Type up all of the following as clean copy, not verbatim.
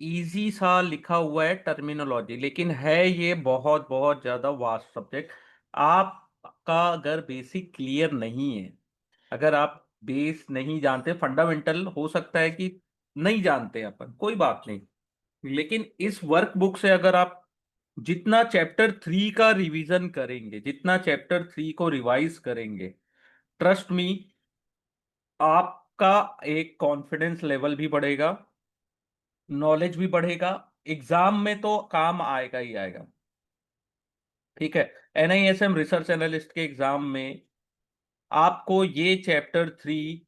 Easy सा लिखा हुआ है टर्मिनोलॉजी, लेकिन है ये बहुत बहुत ज्यादा वास्ट सब्जेक्ट। आपका अगर बेसिक क्लियर नहीं है, अगर आप बेस नहीं जानते, फंडामेंटल हो सकता है कि नहीं जानते अपन, कोई बात नहीं, लेकिन इस वर्कबुक से अगर आप जितना चैप्टर 3 का रिवीजन करेंगे, जितना चैप्टर 3 को रिवाइज करेंगे, ट्रस्ट मी, आपका एक कॉन्फिडेंस लेवल भी बढ़ेगा, नॉलेज भी बढ़ेगा, एग्जाम में तो काम आएगा ही आएगा। ठीक है। NISM रिसर्च एनालिस्ट के एग्जाम में आपको ये चैप्टर 3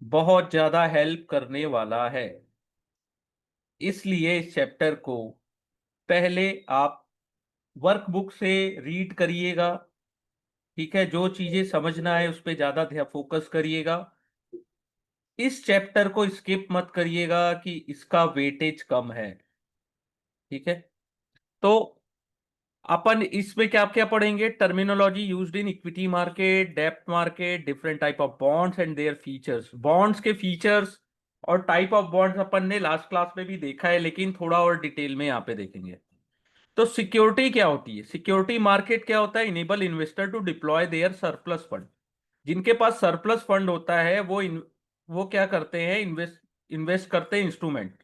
बहुत ज्यादा हेल्प करने वाला है। इसलिए इस चैप्टर को पहले आप वर्कबुक से रीड करिएगा। ठीक है, जो चीजें समझना है उस पर ज्यादा फोकस करिएगा। इस चैप्टर को स्किप मत करिएगा कि इसका वेटेज कम है। ठीक है। तो अपन इसमें क्या क्या पढ़ेंगे? Terminology used in equity market, depth market, different type of bonds and their features. Bonds के फीचर्स और टाइप ऑफ बॉन्ड्स अपन ने लास्ट क्लास में भी देखा है, लेकिन थोड़ा और डिटेल में यहाँ पे देखेंगे। तो सिक्योरिटी क्या होती है? सिक्योरिटी मार्केट क्या होता है? Enable investor to deploy their surplus fund. जिनके पास सरप्लस फंड होता है वो क्या करते हैं? इन्वेस्ट इन्वेस्ट करते हैं इंस्ट्रूमेंट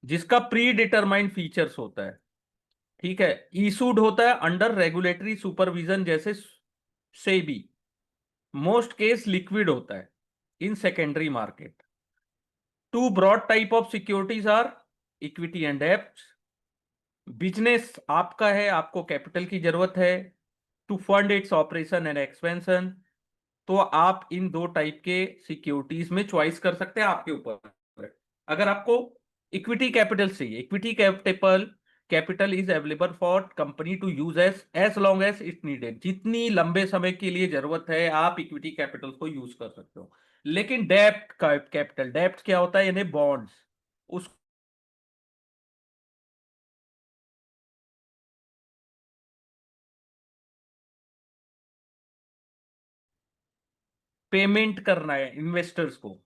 जिसका प्री डिटरमाइंड फीचर्स होता है। ठीक है। इशूड होता है अंडर रेगुलेटरी सुपरविजन, जैसे सेबी। मोस्ट केस लिक्विड होता है in secondary market. Two broad type of securities are equity and डेब्ट। बिजनेस आपका है, आपको कैपिटल की जरूरत है to fund its operation and expansion. तो आप इन दो टाइप के सिक्योरिटीज में चॉइस कर सकते हैं, आपके ऊपर है। अगर आपको इक्विटी कैपिटल चाहिए, equity capital capital is available for company to use as long as it needed. जितनी लंबे समय के लिए जरूरत है आप इक्विटी कैपिटल को यूज कर सकते हो। लेकिन डेप्ट कैपिटल, डेप्ट क्या होता है? यानी बॉन्ड्स, उस पेमेंट करना है इन्वेस्टर्स को।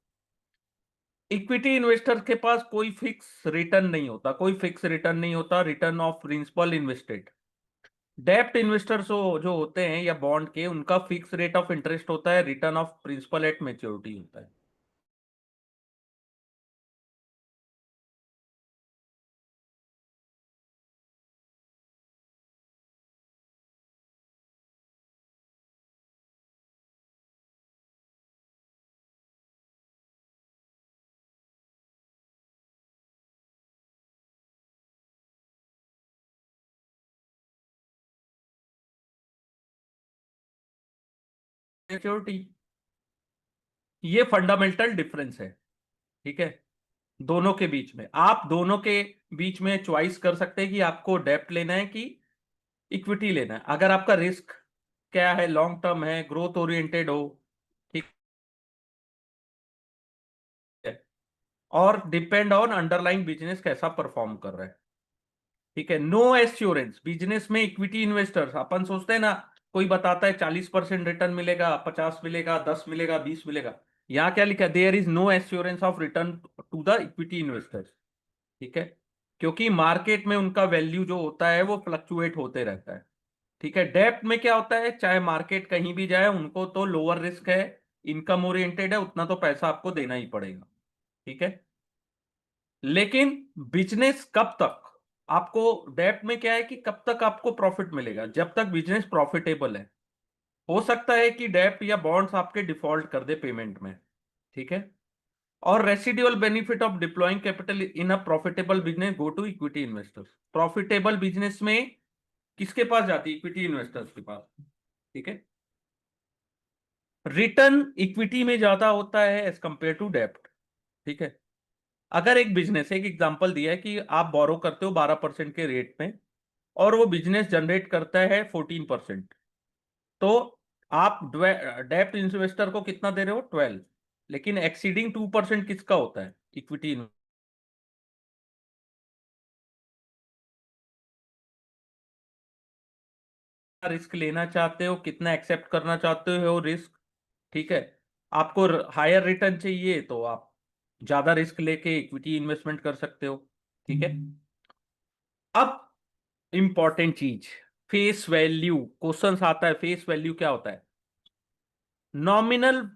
इक्विटी इन्वेस्टर के पास कोई फिक्स रिटर्न नहीं होता, कोई फिक्स रिटर्न नहीं होता, रिटर्न ऑफ प्रिंसिपल इन्वेस्टेड। डेप्ट इन्वेस्टर्स जो होते हैं या बॉन्ड के, उनका फिक्स रेट ऑफ इंटरेस्ट होता है, return of principal at maturity होता है। मेच्योरिटी, ये फंडामेंटल डिफरेंस है। ठीक है। दोनों के बीच में, आप दोनों के बीच में चॉइस कर सकते हैं कि आपको डेप्ट लेना है कि इक्विटी लेना है। अगर आपका रिस्क क्या है, लॉन्ग टर्म है, ग्रोथ ओरिएंटेड हो। ठीक है। और डिपेंड ऑन अंडरलाइंग बिजनेस कैसा परफॉर्म कर रहा है। ठीक है। नो एश्योरेंस बिजनेस में, इक्विटी इन्वेस्टर्स अपन सोचते हैं ना, कोई बताता है 40% रिटर्न मिलेगा, 50 मिलेगा, 10 मिलेगा, 20 मिलेगा। यहाँ क्या लिखा है? There is no assurance of return to the equity investors. ठीक है। क्योंकि मार्केट में उनका वैल्यू जो होता है वो फ्लक्चुएट होते रहता है। ठीक है। डेप्ट में क्या होता है? चाहे मार्केट कहीं भी जाए, उनको तो लोअर रिस्क है, इनकम ओरिएंटेड है, उतना तो पैसा आपको देना ही पड़ेगा। ठीक है। लेकिन बिजनेस कब तक आपको, डेप्ट में क्या है कि कब तक आपको प्रॉफिट मिलेगा? जब तक बिजनेस प्रॉफिटेबल है। हो सकता है कि डेप्ट या बॉन्ड्स आपके डिफॉल्ट कर दे पेमेंट में। ठीक है। और residual benefit of deploying capital in a profitable business go to equity investors. Profitable business में किसके पास जाती है? इक्विटी इन्वेस्टर्स के पास। ठीक है। रिटर्न इक्विटी में ज्यादा होता है एज कंपेयर टू डेप्ट। ठीक है। अगर एक बिजनेस, एक एग्जांपल दिया है कि आप बोरो करते हो 12% के रेट में, और वो बिजनेस जनरेट करता है 14%, तो आप डेप्ट इन्वेस्टर को कितना दे रहे हो? 12। लेकिन एक्सीडिंग 2% किसका होता है? इक्विटी। रिस्क लेना चाहते हो, कितना एक्सेप्ट करना चाहते हो रिस्क। ठीक है। आपको हायर रिटर्न चाहिए तो आप ज्यादा रिस्क लेके इक्विटी इन्वेस्टमेंट कर सकते हो। ठीक है। अब इंपॉर्टेंट चीज, फेस वैल्यू। क्वेश्चन आता है फेस वैल्यू क्या होता है? नॉमिनल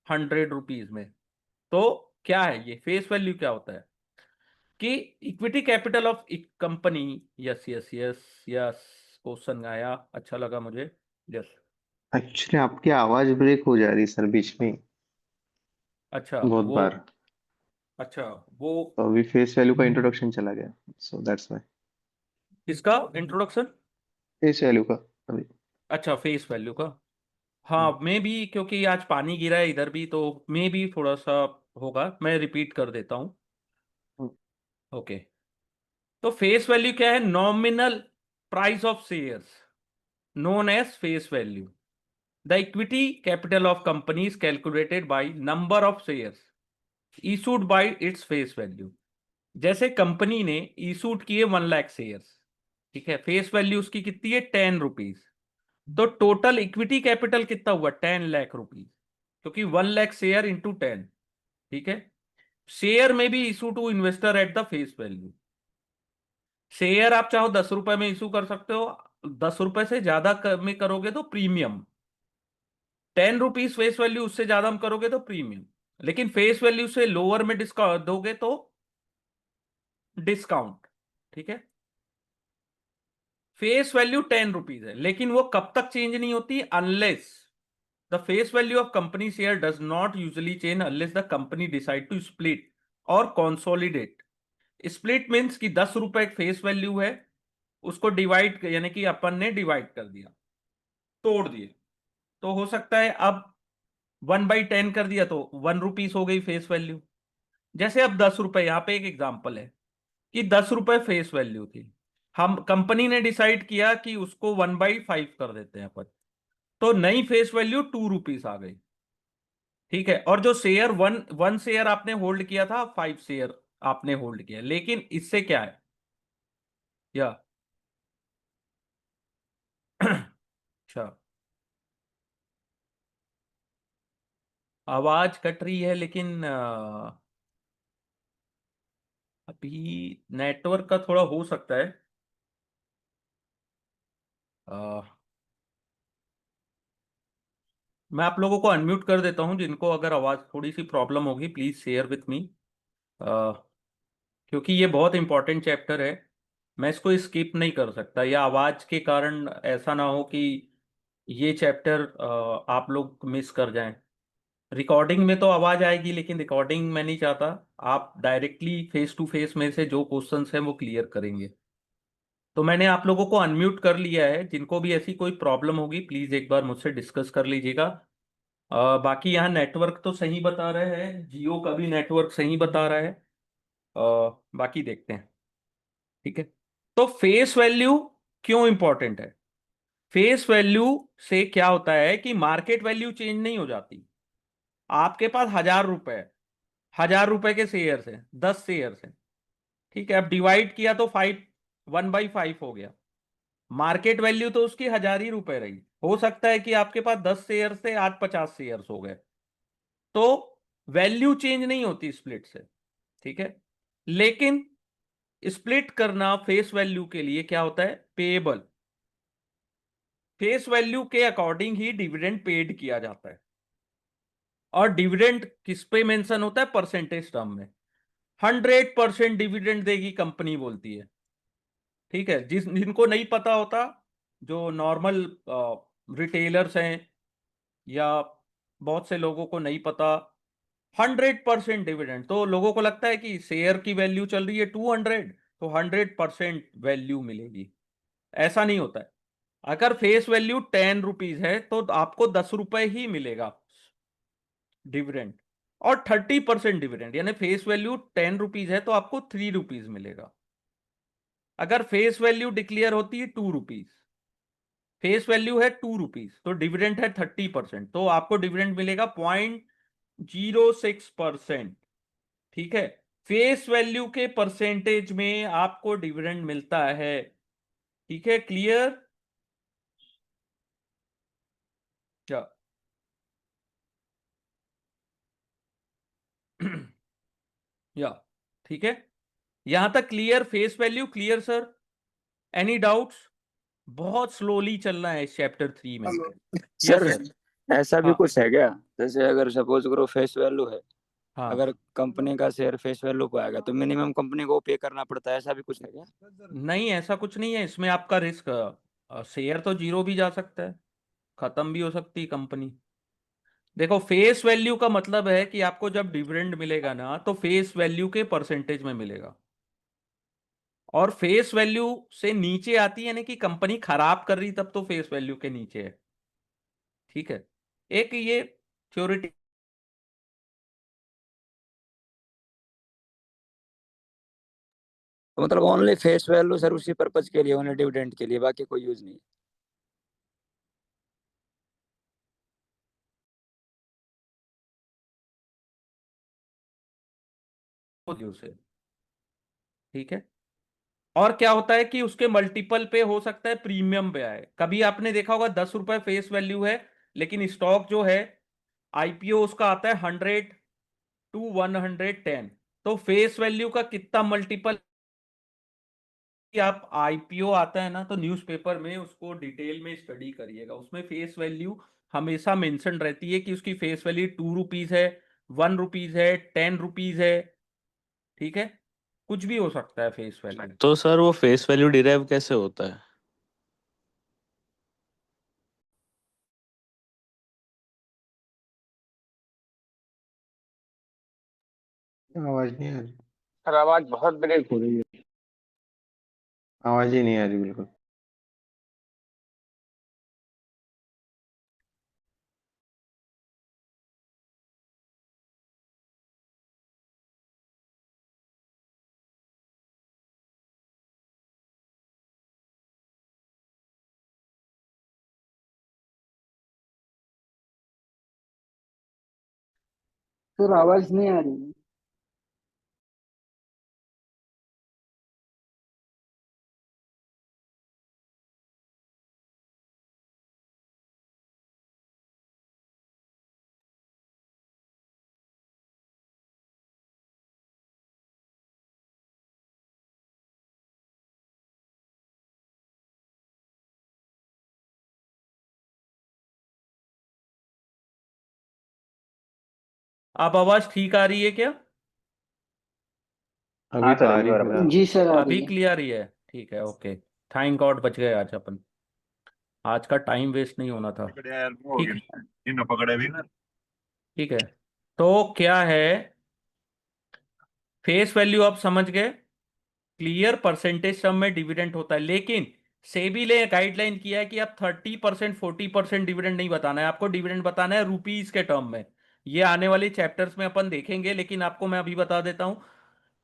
₹100 में। तो क्या है ये फेस वैल्यू क्या होता है? कि इक्विटी कैपिटल ऑफ एक company. Yes yes yes yes, question आया, अच्छा लगा मुझे। यस। एक्चुअली आपकी आवाज ब्रेक हो जा रही सर बीच में अच्छा बहुत वो, बार। अच्छा वो, तो अभी फेस वैल्यू का इंट्रोडक्शन चला गया, सो दैट्स व्हाई। इसका इंट्रोडक्शन। फेस वैल्यू का अभी। अच्छा फेस वैल्यू का। हाँ मे भी, क्योंकि आज पानी गिरा है इधर भी, तो मे भी थोड़ा सा होगा, मैं रिपीट कर देता हूँ। ओके। तो फेस वैल्यू क्या है? Nominal price of shares known as face value. The equity capital of company is calculated by number of shares issued by its face value. जैसे कंपनी ने इशूड किए 1 लाख शेयर्स, ठीक है, फेस वैल्यू उसकी कितनी है? ₹10। तो टोटल इक्विटी कैपिटल कितना हुआ? ₹10 लाख, क्योंकि 1 लाख शेयर इंटू 10। ठीक है। शेयर में भी issue to investor at the face value. Share आप चाहो ₹10 में इशू कर सकते हो, ₹10 से ज्यादा में करोगे तो प्रीमियम। ₹10 फेस वैल्यू, उससे ज्यादा हम करोगे तो प्रीमियम। लेकिन फेस वैल्यू से लोअर में डिस्काउंट दोगे तो डिस्काउंट। ठीक है। फेस वैल्यू ₹10 है, लेकिन वो कब तक चेंज नहीं होती? Unless the face value of company share does not usually change unless the company decide to split और कंसोलिडेट। स्प्लिट मीन्स कि ₹10 एक फेस वैल्यू है, उसको डिवाइड, यानी कि अपन ने डिवाइड कर दिया, तोड़ दिए। तो हो सकता है अब 1/10 कर दिया तो ₹1 हो गई फेस वैल्यू। जैसे अब ₹10, यहां पे एक एग्जांपल है कि ₹10 फेस वैल्यू थी, हम कंपनी ने डिसाइड किया कि उसको 1/5 कर देते हैं अपन, तो नई फेस वैल्यू ₹2 आ गई। ठीक है। और जो शेयर वन वन शेयर आपने होल्ड किया था, 5 शेयर आपने होल्ड किया, लेकिन इससे क्या है? या अच्छा, आवाज कट रही है, लेकिन अभी नेटवर्क का थोड़ा हो सकता है। अ, मैं आप लोगों को अनम्यूट कर देता हूं, जिनको अगर आवाज थोड़ी सी प्रॉब्लम होगी प्लीज शेयर विथ मी, क्योंकि ये बहुत इंपॉर्टेंट चैप्टर है। मैं इसको स्किप नहीं कर सकता, या आवाज के कारण ऐसा ना हो कि ये चैप्टर आप लोग मिस कर जाएं। रिकॉर्डिंग में तो आवाज आएगी, लेकिन रिकॉर्डिंग मैं नहीं चाहता। आप डायरेक्टली फेस टू फेस में से जो क्वेश्चंस हैं वो क्लियर करेंगे। तो मैंने आप लोगों को अनम्यूट कर लिया है, जिनको भी ऐसी कोई प्रॉब्लम होगी प्लीज एक बार मुझसे डिस्कस कर लीजिएगा। बाकी यहाँ नेटवर्क तो सही बता रहे हैं, जियो का भी नेटवर्क सही बता रहा है। बाकी देखते हैं। ठीक है। तो फेस वैल्यू क्यों इंपॉर्टेंट है? फेस वैल्यू से क्या होता है कि मार्केट वैल्यू चेंज नहीं हो जाती। आपके पास ₹1000 है, ₹1000 के शेयर है, 10 शेयर है। ठीक है। अब डिवाइड किया तो 1/5 हो गया। मार्केट वैल्यू तो उसकी ₹1000 रही। हो सकता है कि आपके पास 10 शेयर से आज 50 शेयर हो गए, तो वैल्यू चेंज नहीं होती स्प्लिट से। ठीक है। लेकिन स्प्लिट करना फेस वैल्यू के लिए क्या होता है? पेएबल। फेस वैल्यू के अकॉर्डिंग ही डिविडेंड पेड किया जाता है। और डिविडेंड किस पे मेंशन होता है? परसेंटेज टर्म में। 100% डिविडेंड देगी कंपनी बोलती है। ठीक है। जिनको नहीं पता होता, जो नॉर्मल रिटेलर्स हैं, या बहुत से लोगों को नहीं पता, 100% डिविडेंड, तो लोगों को लगता है कि शेयर की वैल्यू चल रही है 200, तो 100% वैल्यू मिलेगी। ऐसा नहीं होता है। अगर फेस वैल्यू ₹10 है तो आपको ₹10 ही मिलेगा डिविडेंड। और 30% डिविडेंड, यानी फेस वैल्यू ₹10 है तो आपको ₹3 मिलेगा। अगर फेस वैल्यू डिक्लेयर होती है ₹2, फेस वैल्यू है ₹2, तो डिविडेंड है 30%, तो आपको डिविडेंड मिलेगा 0.06%। ठीक है। फेस वैल्यू के परसेंटेज में आपको डिविडेंड मिलता है। ठीक है, क्लियर? या या ठीक है, यहां तक clear? Face value clear sir? Any doubts? बहुत स्लोली चलना है इस चैप्टर 3 में। Yes sir sir. ऐसा भी हाँ कुछ है क्या, जैसे अगर सपोज करो फेस वैल्यू है, हाँ, अगर कंपनी का शेयर फेस वैल्यू पे आएगा तो मिनिमम कंपनी को पे करना पड़ता है, ऐसा भी कुछ है क्या? नहीं ऐसा कुछ नहीं है इसमें। आपका रिस्क, शेयर तो जीरो भी जा सकता है, खत्म भी हो सकती है कंपनी। देखो फेस वैल्यू का मतलब है कि आपको जब डिविडेंड मिलेगा ना तो फेस वैल्यू के परसेंटेज में मिलेगा, और फेस वैल्यू से नीचे आती है यानी कि कंपनी खराब कर रही तब तो फेस वैल्यू के नीचे है। ठीक है, एक ये थ्योरेटिकल। तो मतलब ओनली फेस वैल्यू सर उसी पर्पज के लिए, ओनली डिविडेंड के लिए, बाकी कोई यूज नहीं? से ठीक है, और क्या होता है कि उसके मल्टीपल पे हो सकता है प्रीमियम पे आए। कभी आपने देखा होगा 10 रुपए फेस वैल्यू है, लेकिन स्टॉक जो है आईपीओ उसका आता है 100 to 110, तो फेस वैल्यू का कितना मल्टीपल? कि आप आईपीओ आता है ना तो न्यूज़पेपर में उसको डिटेल में स्टडी करिएगा, उसमें फेस वैल्यू हमेशा मेंशन रहती है कि उसकी फेस वैल्यू 2 रुपीज है, 1 रुपीज है, 10 रुपीज है। ठीक है, कुछ भी हो सकता है फेस वैल्यू। तो सर वो फेस वैल्यू डिराइव कैसे होता है? आवाज नहीं आ रही। सर आवाज बहुत ब्रेक हो रही है। आवाज ही नहीं आ रही बिल्कुल। सर आवाज नहीं आ रही। अब आवाज ठीक आ रही है क्या? अभी तो आ रही है बराबर बिल्कुल। जी सर, आ अभी रही है। क्लियर ही है? ठीक है, ओके। थैंक गॉड बच गए आज अपन, आज का टाइम वेस्ट नहीं होना था। ठीक है, पकड़े भी ना। ठीक है, तो क्या है, फेस वैल्यू आप समझ गए, क्लियर? परसेंटेज सम में डिविडेंड होता है, लेकिन सेबी ने गाइडलाइन किया है कि आप 30% 40% डिविडेंड नहीं बताना है, आपको डिविडेंड बताना है रुपीज के टर्म में। ये आने वाले चैप्टर्स में अपन देखेंगे, लेकिन आपको मैं अभी बता देता हूं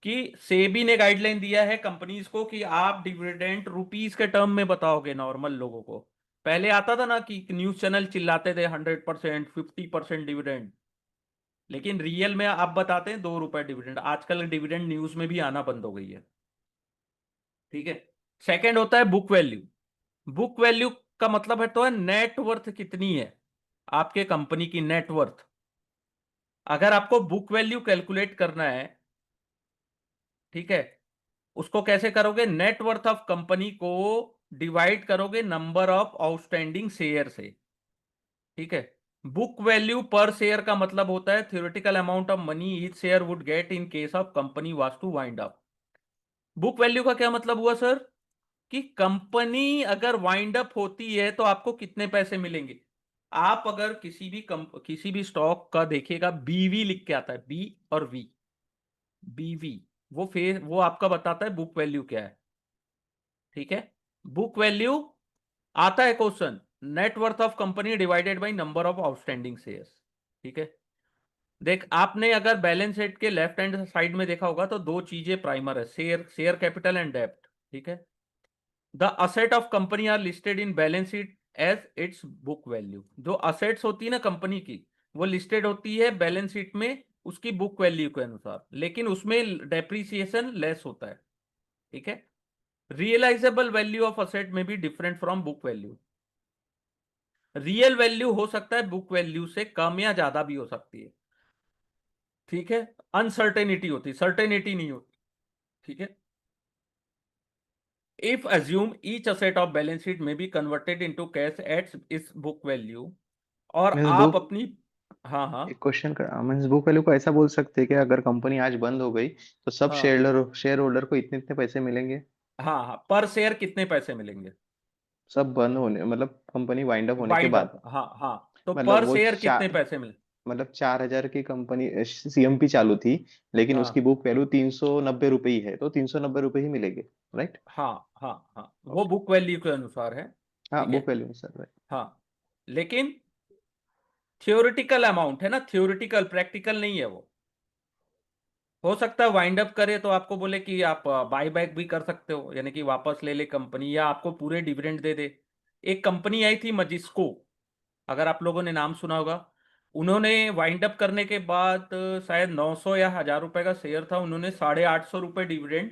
कि सेबी ने गाइडलाइन दिया है कंपनीज को कि आप डिविडेंड रुपीज के टर्म में बताओगे नॉर्मल लोगों को। पहले आता था ना कि न्यूज चैनल चिल्लाते थे 100% 50% डिविडेंड, लेकिन रियल में आप बताते हैं 2 रुपए डिविडेंड। आजकल डिविडेंड न्यूज में भी आना बंद हो गई है। ठीक है, सेकंड होता है बुक वैल्यू। बुक वैल्यू का मतलब है तो है नेटवर्थ कितनी है आपके कंपनी की, नेटवर्थ। अगर आपको बुक वैल्यू कैलकुलेट करना है, ठीक है, उसको कैसे करोगे? नेटवर्थ ऑफ कंपनी को डिवाइड करोगे नंबर ऑफ आउटस्टैंडिंग शेयर से। ठीक है, बुक वैल्यू पर शेयर का मतलब होता है theoretical amount of money each share would get in case of company was to wind up. Book value का क्या मतलब हुआ सर? कि कंपनी अगर वाइंड अप होती है तो आपको कितने पैसे मिलेंगे। आप अगर किसी भी स्टॉक का देखिएगा, बीवी लिख के आता है, बी और वी, बीवी, वो आपका बताता है बुक वैल्यू क्या है। ठीक है, बुक वैल्यू आता है question, net worth of company divided by number of outstanding shares. ठीक है, देख आपने अगर बैलेंस शीट के लेफ्ट हैंड साइड में देखा होगा तो दो चीजें प्राइमर है, शेयर कैपिटल एंड डेब्ट। ठीक है, the asset of company are listed in balance sheet as its book value. जो असेट्स होती है ना कंपनी की, वो लिस्टेड होती है बैलेंस शीट में उसकी बुक वैल्यू के अनुसार, लेकिन उसमें डेप्रिसिएशन लेस होता है। ठीक है, रियलाइजेबल वैल्यू ऑफ असेट में भी different from book value. Real value हो सकता है बुक वैल्यू से कम या ज्यादा भी हो सकती है, ठीक है। अनसर्टेनिटी होती, सर्टेनिटी नहीं होती, ठीक है। If assume each asset of balance sheet में be converted into cash at इस बुक वैल्यू, और मीन्स आप बुक अपनी, हाँ हाँ एक क्वेश्चन का मीन्स बुक वैल्यू को ऐसा बोल सकते हैं कि अगर कंपनी आज बंद हो गई तो सब हाँ शेयर होल्डर को इतने इतने पैसे मिलेंगे। हाँ हाँ, पर शेयर कितने पैसे मिलेंगे, सब बंद होने मतलब कंपनी वाइंड अप होने के वाइंड बाद। अप, हाँ हाँ, तो मतलब पर वो शेयर कितने चार पैसे मिले। मतलब 4,000 की कंपनी सीएमपी चालू थी, लेकिन उसकी हाँ बुक वैल्यू 390 रुपये ही है, तो 390 रुपये ही मिलेंगे। राइट। हाँ हाँ हाँ, वो ओके। बुक वैल्यू के अनुसार है, हाँ ठीक है। Book value sir, right. हाँ, लेकिन थियोरिटिकल अमाउंट है ना, थियोरिटिकल, प्रैक्टिकल नहीं है वो। हो सकता है वाइंड अप करे तो आपको बोले कि आप बाय बैक भी कर सकते हो, यानी कि वापस ले ले कंपनी, या आपको पूरे डिविडेंड दे दे। एक कंपनी आई थी मजिस्को, अगर आप लोगों ने नाम सुना होगा। उन्होंने वाइंड अप करने के बाद शायद 900 या 1000 रुपए का शेयर था, उन्होंने 850 रुपये डिविडेंड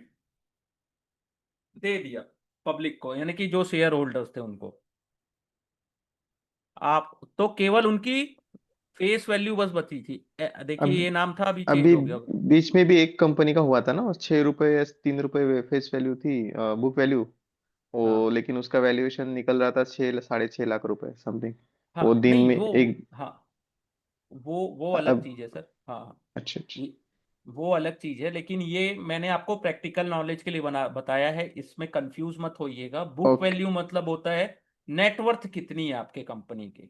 दे दिया पब्लिक को, यानी कि जो शेयर होल्डर्स थे उनको। आप तो केवल उनकी फेस वैल्यू बस बची थी। देखिए अब ये नाम था, अभी चेंज अभी हो गया। बीच में भी एक कंपनी का हुआ था ना, 6 रुपए या 3 रुपए फेस वैल्यू थी, बुक वैल्यू। वो हाँ लेकिन उसका वैल्यूएशन निकल रहा था 6 साढ़े 6 लाख रुपए समथिंग। वो हाँ, दिन नहीं में वो, एक। हाँ, वो अलग अब चीज है सर, हाँ हाँ। अच्छा अच्छा। ये- वो अलग चीज है, लेकिन ये मैंने आपको प्रैक्टिकल नॉलेज के लिए बताया है, इसमें कंफ्यूज मत होइएगा। Book okay. वैल्यू मतलब होता है नेटवर्थ कितनी है आपके कंपनी की,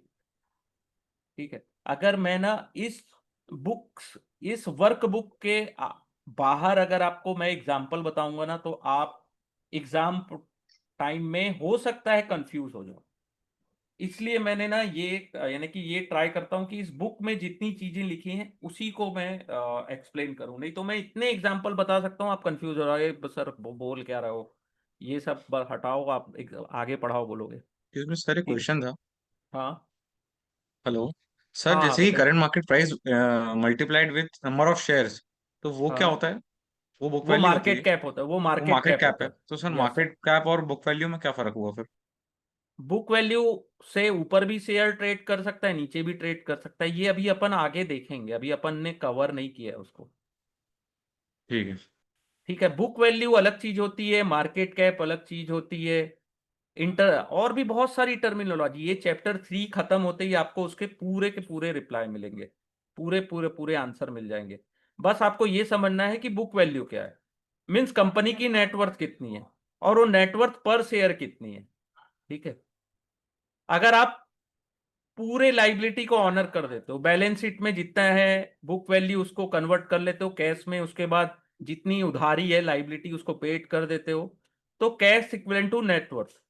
ठीक है। अगर मैं ना इस बुक्स, इस वर्क बुक के बाहर अगर आपको मैं एग्जांपल बताऊंगा ना, तो आप एग्जाम टाइम में हो सकता है कंफ्यूज हो जाओ। इसलिए मैंने ना ये, यानी कि ये ट्राई करता हूँ कि इस बुक में जितनी चीजें लिखी हैं उसी को मैं एक्सप्लेन करूँ, नहीं तो मैं इतने एग्जांपल बता सकता हूँ आप कंफ्यूज हो रहे सर बोल क्या रहे हो। ये सब हटाओ, आप आगे पढ़ाओ बोलोगे। इसमें सर एक ठीक है, क्वेश्चन था। हाँ हेलो सर, हाँ हाँ जैसे ही बताइए। Current market price multiplied with number of shares, तो वो क्या हाँ, होता है? वो बुक वो वैल्यू होती मार्केट है। कैप होता है, वो वो मार्केट मार्केट कैप कैप होता है। है। तो sir yes sir, market cap और बुक वैल्यू में क्या फर्क हुआ फिर? बुक वैल्यू से ऊपर भी शेयर ट्रेड कर सकता है, नीचे भी ट्रेड कर सकता है, ये अभी अपन आगे देखेंगे, अभी अपन ने कवर नहीं किया है उसको। ठीक है। ठीक है, बुक वैल्यू अलग चीज होती है, मार्केट कैप अलग चीज होती है। इंटर और भी बहुत सारी टर्मिनोलॉजी, ये चैप्टर 3 खत्म होते ही आपको उसके पूरे के पूरे रिप्लाई मिलेंगे, पूरे पूरे पूरे आंसर मिल जाएंगे। बस आपको ये समझना है कि बुक वैल्यू क्या है, मीन्स कंपनी की नेटवर्थ कितनी है, और वो नेटवर्थ पर शेयर कितनी है, ठीक है। अगर आप पूरे लाइबिलिटी को ऑनर कर देते हो, बैलेंस शीट में जितना है बुक वैल्यू उसको कन्वर्ट कर लेते हो कैश में, उसके बाद जितनी उधारी है लाइबिलिटी उसको पेड कर देते हो, तो कैश इक्विवेलेंट टू नेटवर्थ,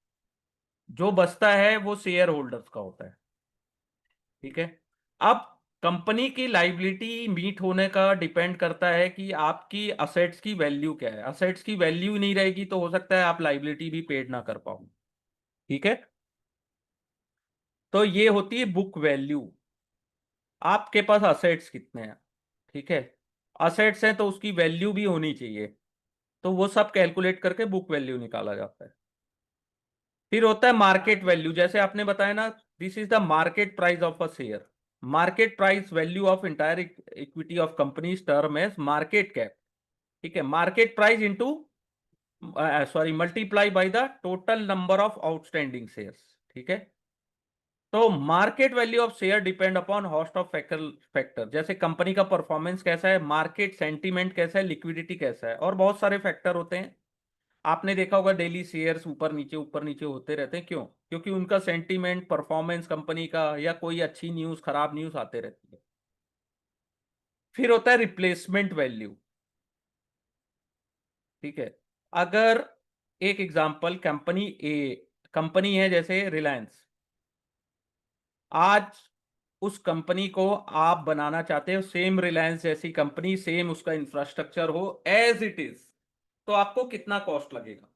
जो बचता है वो शेयर होल्डर्स का होता है, ठीक है। अब कंपनी की लाइबिलिटी मीट होने का डिपेंड करता है कि आपकी असेट्स की वैल्यू क्या है। असेट्स की वैल्यू नहीं रहेगी तो हो सकता है आप लाइबिलिटी भी पेड ना कर पाओ, ठीक है। तो ये होती है बुक वैल्यू, आपके पास असेट्स कितने हैं, ठीक है। असेट्स हैं तो उसकी वैल्यू भी होनी चाहिए, तो वो सब कैलकुलेट करके बुक वैल्यू निकाला जाता है। फिर होता है मार्केट वैल्यू, जैसे आपने बताया ना, this is the market price of a share. Market price value of entire equity of companies term as market cap, ठीक है। Market price into, sorry, multiply by the total number of outstanding shares, ठीक है। तो market value of share depend upon host of factor, जैसे company का performance कैसा है, market sentiment कैसा है, लिक्विडिटी कैसा है, और बहुत सारे फैक्टर होते हैं। आपने देखा होगा डेली शेयर्स ऊपर नीचे होते रहते हैं, क्यों? क्योंकि उनका सेंटीमेंट, परफॉर्मेंस कंपनी का, या कोई अच्छी न्यूज खराब न्यूज आते रहती है। फिर होता है रिप्लेसमेंट वैल्यू, ठीक है। अगर एक एग्जांपल, कंपनी है जैसे रिलायंस, आज उस कंपनी को आप बनाना चाहते हो सेम रिलायंस जैसी कंपनी, सेम उसका इंफ्रास्ट्रक्चर हो एज इट इज, तो आपको कितना कॉस्ट लगेगा?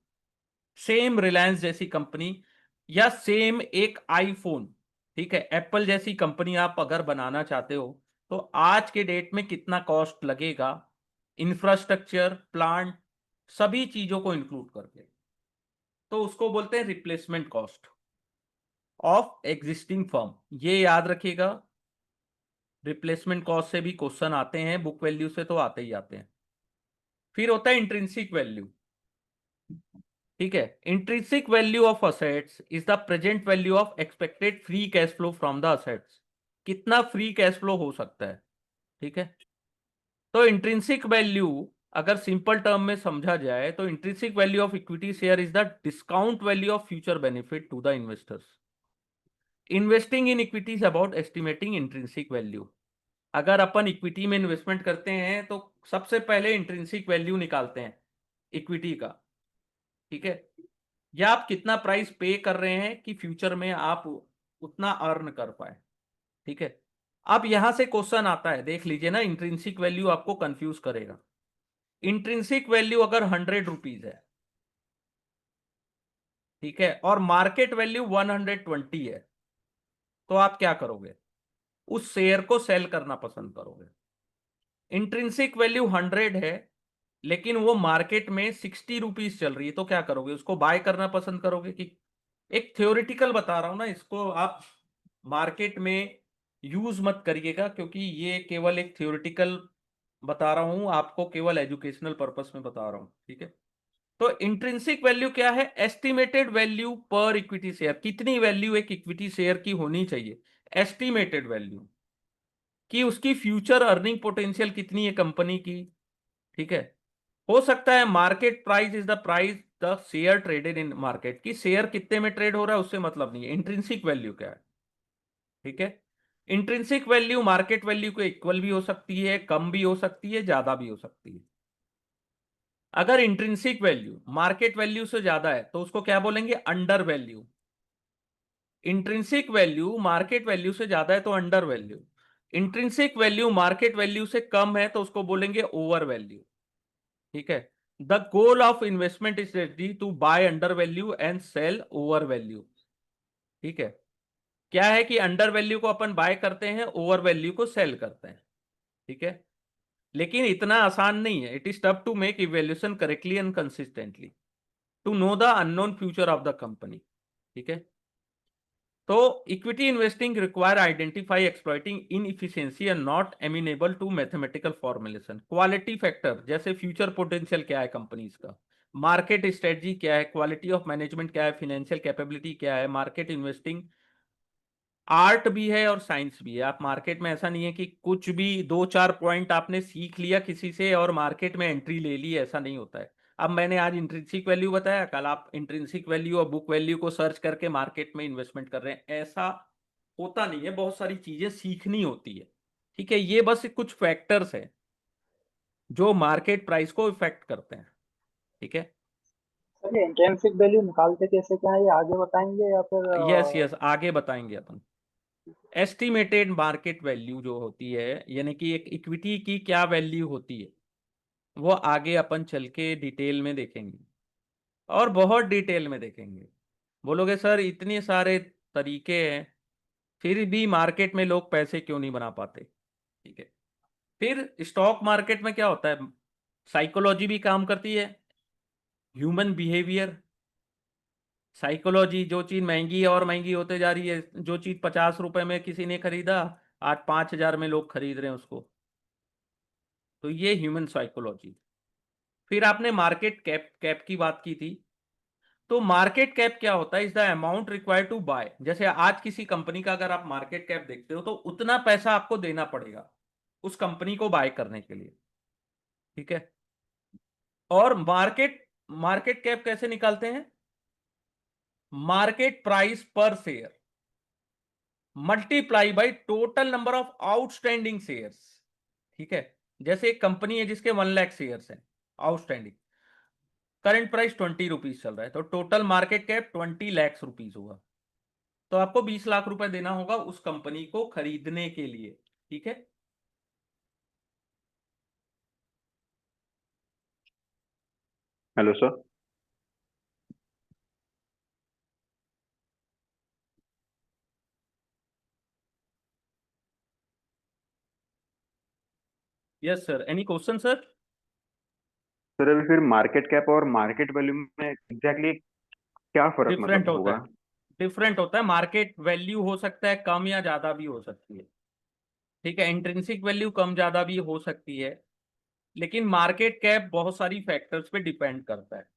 सेम रिलायंस जैसी कंपनी, या सेम एक आईफोन, ठीक है, एप्पल जैसी कंपनी आप अगर बनाना चाहते हो, तो आज के डेट में कितना कॉस्ट लगेगा, इंफ्रास्ट्रक्चर, प्लांट, सभी चीजों को इंक्लूड करके, तो उसको बोलते हैं replacement cost. Of existing firm, ये याद रखिएगा। रिप्लेसमेंट कॉस्ट से भी क्वेश्चन आते हैं, बुक वैल्यू से तो आते ही आते हैं। फिर होता है इंट्रिंसिक वैल्यू, ठीक है। Intrinsic value of assets is the present value of expected free cash flow from the assets, कितना फ्री कैश फ्लो हो सकता है, ठीक है। तो इंट्रिंसिक वैल्यू अगर सिंपल टर्म में समझा जाए तो intrinsic value of equity share is the discount value of future benefit to the investors. Investing in equity is about estimating intrinsic value. अगर अपन इक्विटी में इन्वेस्टमेंट करते हैं तो सबसे पहले इंट्रिंसिक वैल्यू निकालते हैं इक्विटी का, ठीक है। या आप कितना प्राइस पे कर रहे हैं कि फ्यूचर में आप उतना अर्न कर पाए, ठीक है। अब यहां से क्वेश्चन आता है, देख लीजिए ना, इंट्रिंसिक वैल्यू आपको कंफ्यूज करेगा। इंट्रिंसिक वैल्यू अगर 100 रुपीज है, ठीक है, और मार्केट वैल्यू 120 है, तो आप क्या करोगे? उस शेयर को सेल करना पसंद करोगे। इंट्रिंसिक वैल्यू 100 है लेकिन वो मार्केट में 60 रुपीज चल रही है, तो क्या करोगे? उसको बाय करना पसंद करोगे कि? एक थ्योरेटिकल बता रहा हूं ना, इसको आप मार्केट में यूज मत करिएगा, क्योंकि ये केवल एक थ्योरेटिकल बता रहा हूं आपको, केवल एजुकेशनल पर्पस में बता रहा हूं, ठीक है। तो इंट्रिंसिक वैल्यू क्या है? एस्टिमेटेड वैल्यू पर इक्विटी शेयर, कितनी वैल्यू एक इक्विटी शेयर की होनी चाहिए, एस्टिमेटेड वैल्यू, कि उसकी फ्यूचर अर्निंग पोटेंशियल कितनी है कंपनी की, ठीक है। हो सकता है market price is the price the share traded in market, की शेयर कितने में ट्रेड हो रहा है उससे मतलब नहीं है, इंट्रिंसिक वैल्यू क्या है, ठीक है। इंट्रिंसिक वैल्यू मार्केट वैल्यू के इक्वल भी हो सकती है, कम भी हो सकती है, ज्यादा भी हो सकती है। अगर इंट्रिंसिक वैल्यू मार्केट वैल्यू से ज्यादा है तो उसको क्या बोलेंगे? Under value. Intrinsic value market value से ज्यादा है तो under value. Intrinsic value market value से कम है तो उसको बोलेंगे ओवर वैल्यू, ठीक है। The goal of investment is to buy under value and sell over value, ठीक है। क्या है कि अंडर वैल्यू को अपन बाय करते हैं, ओवर वैल्यू को सेल करते हैं, ठीक है। लेकिन इतना आसान नहीं है। It is tough to make evaluation correctly and consistently to know the unknown future of the company, ठीक है। तो equity investing require identify exploiting inefficiency and not amenable to mathematical formulation. Quality factor जैसे future potential क्या है companies का, market strategy क्या है, quality of management क्या है, फाइनेंशियल कैपेबिलिटी क्या है। मार्केट इन्वेस्टिंग आर्ट भी है और साइंस भी है। आप मार्केट में ऐसा नहीं है कि कुछ भी 2-4 पॉइंट आपने सीख लिया किसी से और मार्केट में एंट्री ले ली, ऐसा नहीं होता है। अब मैंने आज इंट्रिंसिक वैल्यू बताया, कल आप इंट्रिंसिक वैल्यू और बुक वैल्यू को सर्च करके मार्केट में इन्वेस्टमेंट कर रहे हैं, ऐसा होता नहीं है। बहुत सारी चीजें सीखनी होती है, ठीक है। ये बस कुछ फैक्टर्स है जो मार्केट प्राइस को इफेक्ट करते हैं, ठीक है। सर ये इंट्रिंसिक वैल्यू निकालते कैसे क्या है, ये आगे बताएंगे या फिर यस यस, आगे बताएंगे अपन। एस्टिमेटेड मार्केट वैल्यू जो होती है, यानी कि एक इक्विटी की क्या वैल्यू होती है, वो आगे अपन चल के डिटेल में देखेंगे, और बहुत डिटेल में देखेंगे। बोलोगे सर इतने सारे तरीके हैं फिर भी मार्केट में लोग पैसे क्यों नहीं बना पाते, ठीक है। फिर स्टॉक मार्केट में क्या होता है, साइकोलॉजी भी काम करती है, ह्यूमन बिहेवियर, साइकोलॉजी। जो चीज महंगी और महंगी होते जा रही है, जो चीज 50 रुपए में किसी ने खरीदा, आज 5,000 में लोग खरीद रहे हैं उसको, तो ये ह्यूमन साइकोलॉजी। फिर आपने मार्केट कैप कैप की बात की थी, तो मार्केट कैप क्या होता है? Is the amount required to buy. जैसे आज किसी कंपनी का अगर आप मार्केट कैप देखते हो तो उतना पैसा आपको देना पड़ेगा उस कंपनी को बाय करने के लिए, ठीक है। और मार्केट मार्केट कैप कैसे निकालते हैं? मार्केट प्राइस पर share multiply by total number of outstanding shares, ठीक है। जैसे एक कंपनी है जिसके 1 लाख शेयर्स हैं आउटस्टैंडिंग, करंट प्राइस 20 रुपीज चल रहा है, तो total market cap 20 lakh rupees होगा। तो आपको 20 लाख रुपए देना होगा उस कंपनी को खरीदने के लिए, ठीक है। Hello sir. Yes sir, any question sir? Sir अभी फिर मार्केट कैप और मार्केट वैल्यू में एग्जैक्टली क्या फर्क डिफरेंट मतलब होता होगा? है, डिफरेंट होता है। मार्केट वैल्यू हो सकता है कम या ज्यादा भी हो सकती है, ठीक है। इंट्रिंसिक वैल्यू कम ज्यादा भी हो सकती है, लेकिन मार्केट कैप बहुत सारी फैक्टर्स पे डिपेंड करता है।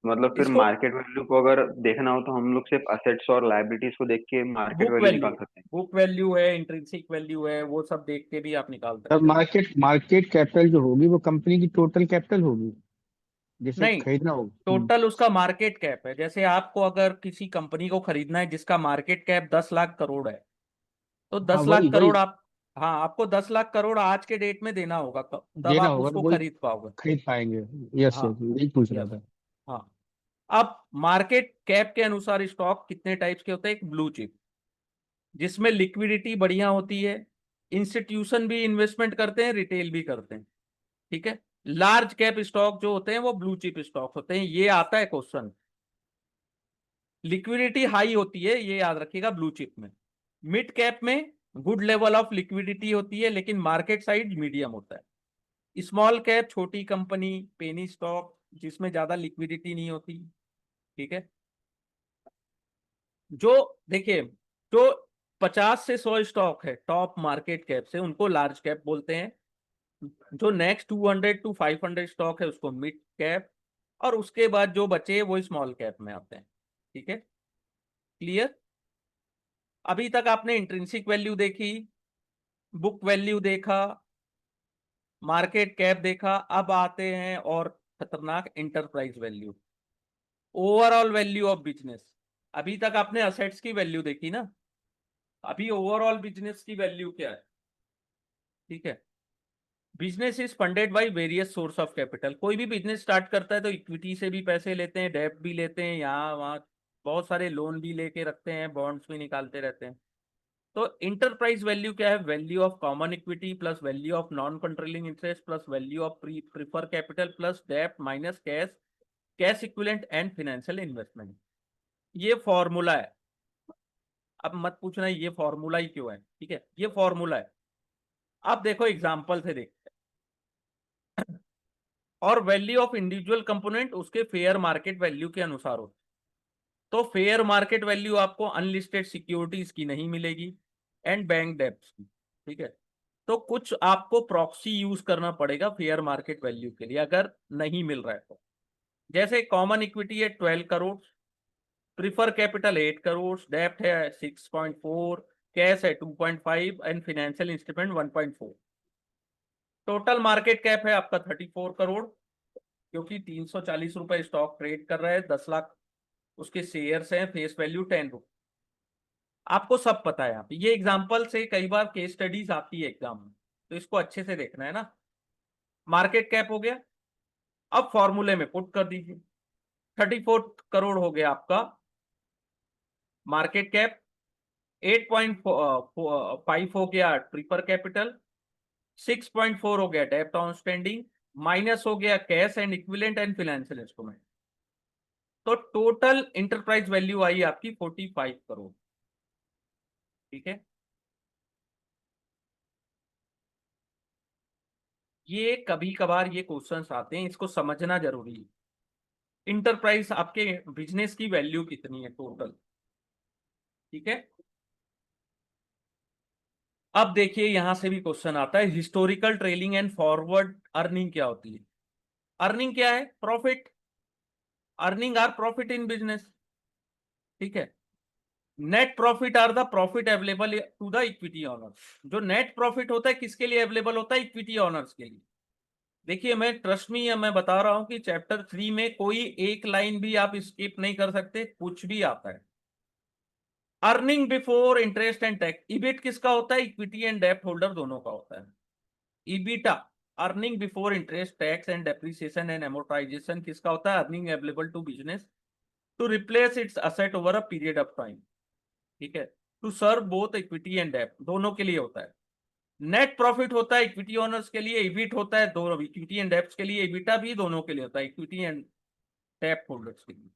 मतलब फिर इसको मार्केट वैल्यू को अगर देखना हो तो हम लोग सिर्फ असेट्स और लायबिलिटीज को देख के मार्केट बुक वैल्यू वैल्यू, निकाल सकते हैं। बुक वैल्यू है, इंट्रिंसिक वैल्यू है, वो सब देख के भी आप निकाल तब सकते हो। मार्केट मार्केट कैपिटल जो होगी वो कंपनी की टोटल कैपिटल होगी, जिसे नहीं, खरीदना होगा। टोटल उसका मार्केट कैप है। जैसे आपको अगर किसी कंपनी को खरीदना है जिसका मार्केट कैप 10 लाख करोड़ है, तो हाँ 10 वही लाख वही करोड़ आप, हाँ, आपको 10 लाख करोड़ आज के डेट में देना होगा, तब देना आप होगा, तो उसको वही खरीद पाओगे। खरीद पाएंगे। यस हाँ, यस, यही पूछ रहा यस, था। हाँ। अब मार्केट कैप के अनुसार स्टॉक कितने टाइप्स के होते हैं? एक ब्लू चिप, जिसमें लिक्विडिटी बढ़िया होती है, इंस्टीट्यूशन भी इन्वेस्टमेंट करते हैं, रिटेल भी करते हैं, ठीक है। लार्ज कैप स्टॉक जो होते हैं वो ब्लू चिप स्टॉक होते हैं। ये आता है क्वेश्चन। लिक्विडिटी हाई होती है, ये याद रखिएगा, ब्लू चिप में। मिड कैप में गुड लेवल ऑफ लिक्विडिटी होती है, लेकिन मार्केट साइज मीडियम होता है। स्मॉल कैप छोटी कंपनी, पेनी स्टॉक, जिसमें ज्यादा लिक्विडिटी नहीं होती, ठीक है। जो देखिए, जो 50 से 100 स्टॉक है टॉप मार्केट कैप से, उनको लार्ज कैप बोलते हैं। जो नेक्स्ट 200 टू 500 स्टॉक है उसको मिड कैप, और उसके बाद जो बचे वो स्मॉल कैप में आते हैं, ठीक है। क्लियर? अभी तक आपने इंट्रिंसिक वैल्यू देखी, बुक वैल्यू देखा, मार्केट कैप देखा। अब आते हैं और खतरनाक, enterprise value, overall value of business. अभी तक आपने असेट्स की वैल्यू देखी ना, अभी ओवरऑल बिजनेस की वैल्यू क्या है, ठीक है। Business is funded by various source of capital. कोई भी बिजनेस स्टार्ट करता है तो इक्विटी से भी पैसे लेते हैं, डेब्ट भी लेते हैं, यहाँ वहाँ बहुत सारे लोन भी लेके रखते हैं, बॉन्ड्स भी निकालते रहते हैं। तो इंटरप्राइज वैल्यू क्या है? Value of common equity plus value of non controlling interest plus value of prefer capital plus डेब्ट minus cash, cash equivalent and financial investment. ये फॉर्मूला है। अब मत पूछना ये फॉर्मूला ही क्यों है, ठीक है, ये फॉर्मूला है। अब देखो एग्जांपल से देखते हैं। और वैल्यू ऑफ इंडिविजुअल कंपोनेंट उसके फेयर मार्केट वैल्यू के अनुसार होती है। तो फेयर मार्केट वैल्यू आपको अनलिस्टेड सिक्योरिटीज की नहीं मिलेगी, एंड बैंक डेब्ट्स की, ठीक है। तो कुछ आपको प्रॉक्सी यूज करना पड़ेगा फेयर मार्केट वैल्यू के लिए, अगर नहीं मिल रहा है तो। जैसे कॉमन इक्विटी है 12 करोड़, प्रीफर कैपिटल 8 करोड़, डेब्ट है 6.4, कैश है 2.5 and financial instrument 1.4। Total market cap है आपका 34 करोड़, क्योंकि 340 रुपए स्टॉक ट्रेड कर रहा है, 10 लाख उसके शेयर्स हैं, फेस वैल्यू 10 रुपए। आपको सब पता है। यहाँ पे ये एग्जांपल से कई बार केस स्टडीज आती है एग्जाम में, तो इसको अच्छे से देखना है ना। मार्केट कैप हो गया, अब फॉर्मूले में पुट कर दीजिए। 34 करोड़ हो गया आपका मार्केट कैप, 8.5 हो गया प्रीफर कैपिटल, 6.4 हो गया डेब्ट आउटस्टैंडिंग, माइनस हो गया cash and equivalent and financial instrument. तो टोटल इंटरप्राइज वैल्यू आई आपकी 45 करोड़, ठीक है। ये कभी कभार ये क्वेश्चंस आते हैं, इसको समझना जरूरी है। इंटरप्राइज आपके बिजनेस की वैल्यू कितनी है टोटल, ठीक है। अब देखिए यहां से भी क्वेश्चन आता है, historical trailing and forward earning क्या होती है? अर्निंग क्या है? Profit. Earning are profit in business, ठीक है। Net profit are the profit available to the equity owners. जो नेट प्रॉफिट होता है किसके लिए अवेलेबल होता है? इक्विटी ऑनर्स के लिए। देखिए मैं ट्रस्ट मी मैं बता रहा हूं कि चैप्टर 3 में कोई एक लाइन भी आप स्किप नहीं कर सकते, कुछ भी आता है। Earning before interest and tax, EBIT किसका होता है? इक्विटी एंड डेब्ट होल्डर दोनों का होता है। EBITDA, earning before interest tax and depreciation and amortization किसका होता है? Earning available to business to replace its asset over a period of time, ठीक है। To serve both equity and डेब्ट, दोनों के लिए होता है। नेट प्रॉफिट होता है इक्विटी ओनर्स के लिए, इबिट होता है दोनों, इक्विटी एंड डेब्ट के लिए, इबिटा भी दोनों के लिए होता है, इक्विटी एंड डेब्ट होल्डर्स के लिए।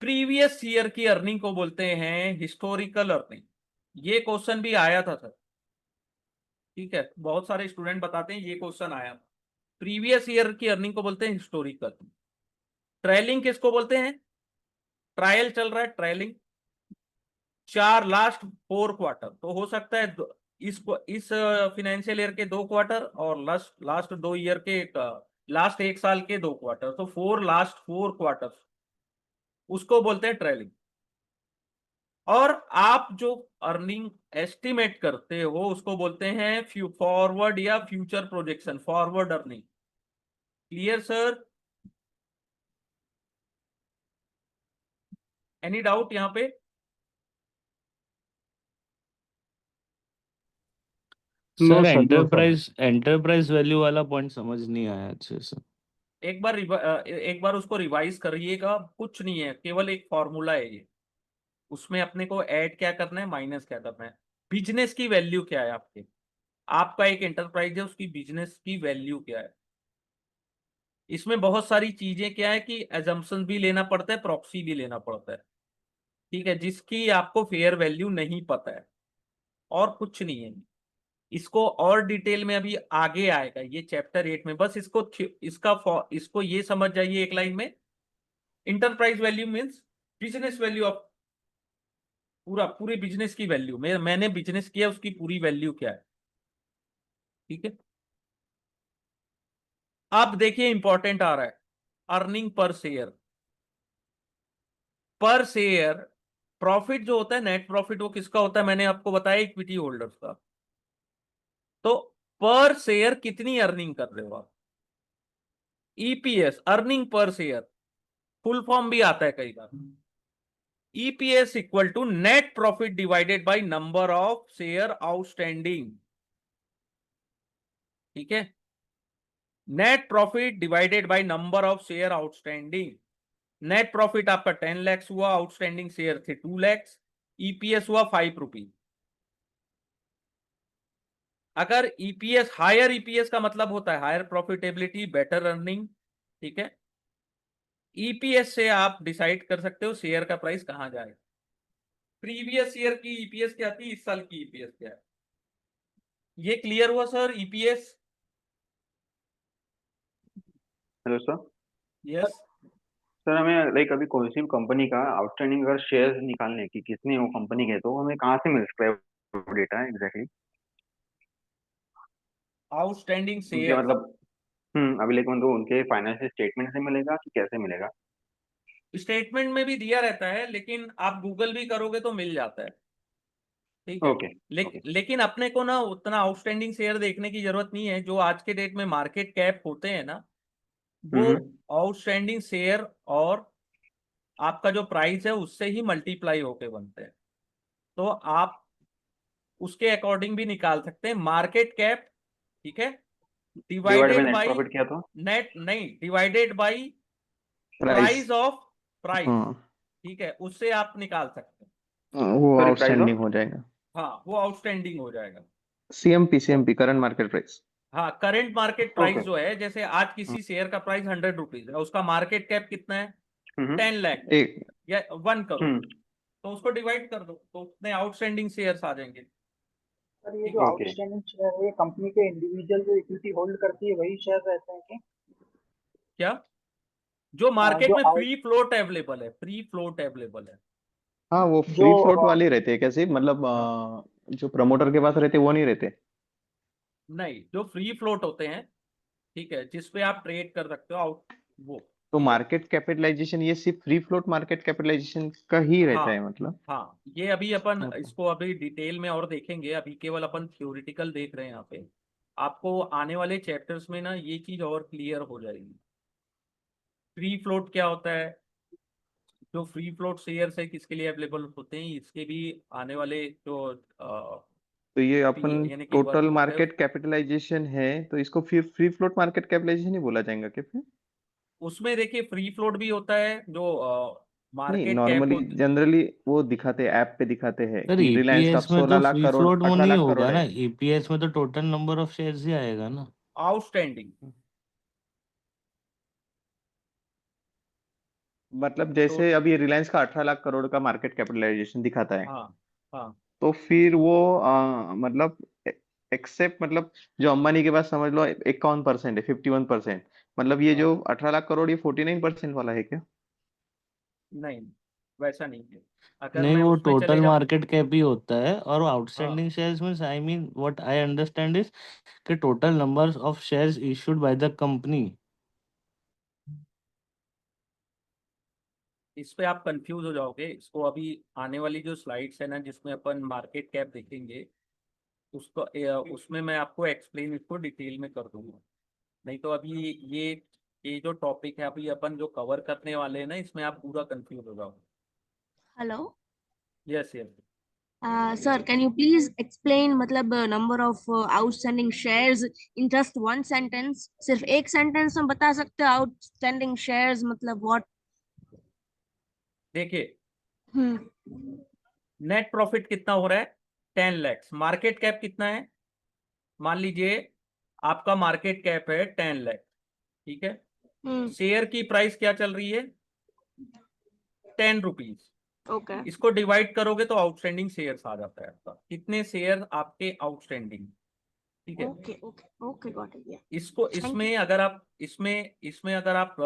प्रीवियस ईयर की अर्निंग को बोलते हैं हिस्टोरिकल अर्निंग। ये क्वेश्चन भी आया था सर, ठीक है, बहुत सारे स्टूडेंट बताते हैं ये क्वेश्चन आया। प्रीवियस ईयर की अर्निंग को बोलते हैं हिस्टोरिकल। ट्रेलिंग किसको बोलते हैं? ट्रायल चल रहा है, ट्रायलिंग 4 लास्ट 4 क्वार्टर, तो हो सकता है इस फाइनेंशियल ईयर के 2 क्वार्टर और लास्ट 2 ईयर के लास्ट 1 साल के 2 क्वार्टर, तो 4 लास्ट 4 क्वार्टर उसको बोलते हैं ट्रेलिंग। और आप जो अर्निंग एस्टिमेट करते हो उसको बोलते हैं फॉरवर्ड या future projection, forward earning. Clear sir? Any doubt यहाँ पे? No sir sir, no sir. Enterprise value वाला पॉइंट समझ नहीं आया अच्छे से। एक बार उसको रिवाइज करिएगा। कुछ नहीं है, केवल एक फॉर्मूला है ये। उसमें अपने को ऐड क्या करना है, माइनस क्या करना है। बिजनेस की वैल्यू क्या है आपका एक एंटरप्राइज है, उसकी बिजनेस की वैल्यू क्या है। इसमें बहुत सारी चीजें क्या है कि एजम्पशन भी लेना पड़ता है, प्रॉक्सी भी लेना पड़ता है, ठीक है, जिसकी आपको फेयर वैल्यू नहीं पता है, और कुछ नहीं है। इसको और डिटेल में अभी आगे आएगा ये चैप्टर 8 में। बस इसको ये समझ जाइए एक लाइन में। Enterprise value means business value of पूरे बिजनेस की वैल्यू। मैंने बिजनेस किया, उसकी पूरी वैल्यू क्या है, ठीक है। अब देखिए इंपॉर्टेंट आ रहा है, अर्निंग पर शेयर। पर शेयर प्रॉफिट जो होता है, नेट प्रॉफिट, वो किसका होता है, मैंने आपको बताया, इक्विटी होल्डर्स का। तो पर शेयर कितनी अर्निंग कर रहे हो आप। EPS, earning per share, full form भी आता है कई बार। EPS equal to net profit divided by number of share outstanding, ठीक है। Net profit divided by number of share outstanding. Net profit आपका 10 लाख हुआ, आउटस्टैंडिंग शेयर थे 2 लाख, ईपीएस हुआ 5 रुपीज। अगर ईपीएस, हायर ईपीएस का मतलब होता है हायर प्रॉफिटेबिलिटी, बेटर अर्निंग, ठीक है। ईपीएस से आप डिसाइड कर सकते हो शेयर का प्राइस कहां जाए। प्रीवियस ईयर की ईपीएस क्या थी, इस साल की ईपीएस क्या है। ये क्लियर हुआ sir? EPS? Hello sir. Yes. Sir हमें लाइक अभी कौन सी कंपनी का आउटस्टैंडिंग अगर शेयर्स निकालने की कितने वो कंपनी के, तो हमें कहाँ से मिल सकता है वो डेटा एग्जैक्टली? आउटस्टैंडिंग उनके शेयर मतलब अभी लाइक मतलब उनके फाइनेंशियल स्टेटमेंट से मिलेगा कि कैसे मिलेगा? स्टेटमेंट में भी दिया रहता है, लेकिन आप गूगल भी करोगे तो मिल जाता है, ठीक है। ओके। लेकिन अपने को ना उतना आउटस्टैंडिंग शेयर देखने की जरूरत नहीं है। जो आज के डेट में मार्केट कैप होते हैं ना, वो आउटस्टैंडिंग शेयर और आपका जो प्राइस है उससे ही मल्टीप्लाई होके बनते हैं। तो आप उसके अकॉर्डिंग भी निकाल सकते हैं मार्केट कैप, ठीक है, divide by divided net by profit किया तो? नेट नहीं, divided by price. Price of price, हाँ, ठीक है, उससे आप निकाल सकते हैं। वो सॉरी, प्राइस आउटस्टैंडिंग ऑफ? हो जाएगा। हाँ, वो आउटस्टैंडिंग हो जाएगा। CMP current market price. हाँ, करंट मार्केट प्राइस ओके। जो है, जैसे आज किसी शेयर का प्राइस 100 रुपीज है, उसका मार्केट कैप कितना है, 10 लाख एक या 1 करोड़, हम्म तो उसको डिवाइड कर दो तो उतने आउटस्टैंडिंग शेयर्स आ जाएंगे। सर ये जो ओके। आउटस्टैंडिंग शेयर है, ये कंपनी के इंडिविजुअल जो इक्विटी होल्ड करती है वही शेयर रहते हैं क्या? क्या? जो मार्केट जो में आउट फ्री फ्लोट अवेलेबल है, फ्री फ्लोट अवेलेबल है। हाँ, वो जो फ्री फ्लोट वाले ही रहते हैं कैसे, मतलब हाँ, जो प्रमोटर के पास रहते वो नहीं रहते। नहीं, जो फ्री फ्लोट होते हैं, ठीक है, जिसपे आप ट्रेड कर सकते हो आउट, वो, तो ठीक है। मार्केट कैपिटलाइजेशन ये सिर्फ फ्री फ्लोट मार्केट कैपिटलाइजेशन का ही रहता है हाँ मतलब। हाँ, ये अभी अपन ओके। इसको अभी डिटेल में और देखेंगे, अभी केवल अपन थ्योरेटिकल देख रहे हैं यहाँ पे। आपको आने वाले चैप्टर्स में ना ये चीज और क्लियर हो जाएगी। फ्री फ्लोट क्या होता है, जो फ्री फ्लोट शेयर्स है किसके लिए अवेलेबल होते हैं, इसके भी आने वाले जो तो ये अपन यानी कि टोटल वर्कबुक है, मार्केट कैपिटलाइजेशन है, तो इसको फिर फ्री फ्लोट मार्केट कैपिटलाइजेशन ही बोला जाएगा क्या फिर? उसमें देखिए फ्री फ्लोट भी होता है, जो नहीं, मार्केट कैप नॉर्मली होती। जनरली वो दिखाते हैं, ऐप पे दिखाते हैं सर कि रिलायंस का ईपीएस में 16 तो लाख फ्री करोड़ फ्लोट वो 18 नहीं लाख होगा करोड़ ना, है। ईपीएस में तो टोटल नंबर ऑफ शेयर्स ही आएगा ना। आउटस्टैंडिंग मतलब तो, जैसे अभी रिलायंस का 18 लाख करोड़ का मार्केट कैपिटलाइजेशन दिखाता है, हाँ हाँ तो फिर वो मतलब एक्सेप्ट, मतलब जो अंबानी के पास समझ लो 51% है, 51%, मतलब ये हाँ, जो 18 लाख करोड़ ये 49% वाला है क्या? नहीं, वैसा नहीं है। अगर नहीं, मैं वो उसमें चले टोटल जाऊं, मार्केट कैप ही होता है, और हाँ outstanding shares means, I mean what I understand is कि total numbers of shares issued by the company. इस पे आप कंफ्यूज हो जाओगे। इसको अभी आने वाली जो स्लाइड्स है ना, जिसमें अपन मार्केट कैप देखेंगे, उसको उसमें मैं आपको एक्सप्लेन इसको डिटेल में कर दूंगा। नहीं तो अभी ये जो टॉपिक है अभी अपन जो कवर करने वाले हैं ना, इसमें आप पूरा कंफ्यूज हो जाओगे। Hello yes yes. Sir, can you please explain मतलब number of outstanding shares in just one sentence? सिर्फ एक सेंटेंस में बता सकते हो आउटस्टैंडिंग शेयर्स मतलब व्हाट? देखिए, हम्म। नेट प्रॉफिट कितना हो रहा है? 10 लाख। मार्केट कैप कितना है? मान लीजिए आपका मार्केट कैप है 10 लाख, ठीक है। हम्म। शेयर की प्राइस क्या चल रही है? 10 रुपीज। ओके इसको डिवाइड करोगे तो आउटस्टैंडिंग शेयर्स आ जाता है आपका, कितने शेयर आपके आउटस्टैंडिंग, ठीक है। Okay okay okay, got it. या इसको थैंक यू। इसमें अगर आप इसमें अगर आप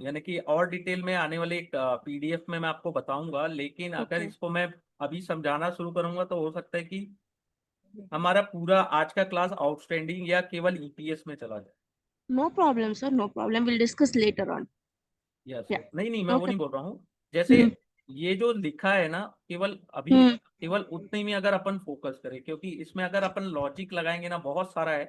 यानी कि और डिटेल में आने वाले एक पीडीएफ में मैं आपको बताऊंगा, लेकिन अगर ओके, इसको मैं अभी समझाना शुरू करूंगा तो हो सकता है कि हमारा पूरा आज का क्लास आउटस्टैंडिंग या केवल ईपीएस में चला जाए। No problem sir, no problem, will discuss later on. Yes या नहीं नहीं, मैं वो ओके। नहीं बोल रहा हूँ। जैसे हम्म ये जो लिखा है ना, केवल अभी हम्म। केवल उतने में अगर अपन फोकस करें, क्योंकि इसमें अगर अपन लॉजिक लगाएंगे ना, बहुत सारा है,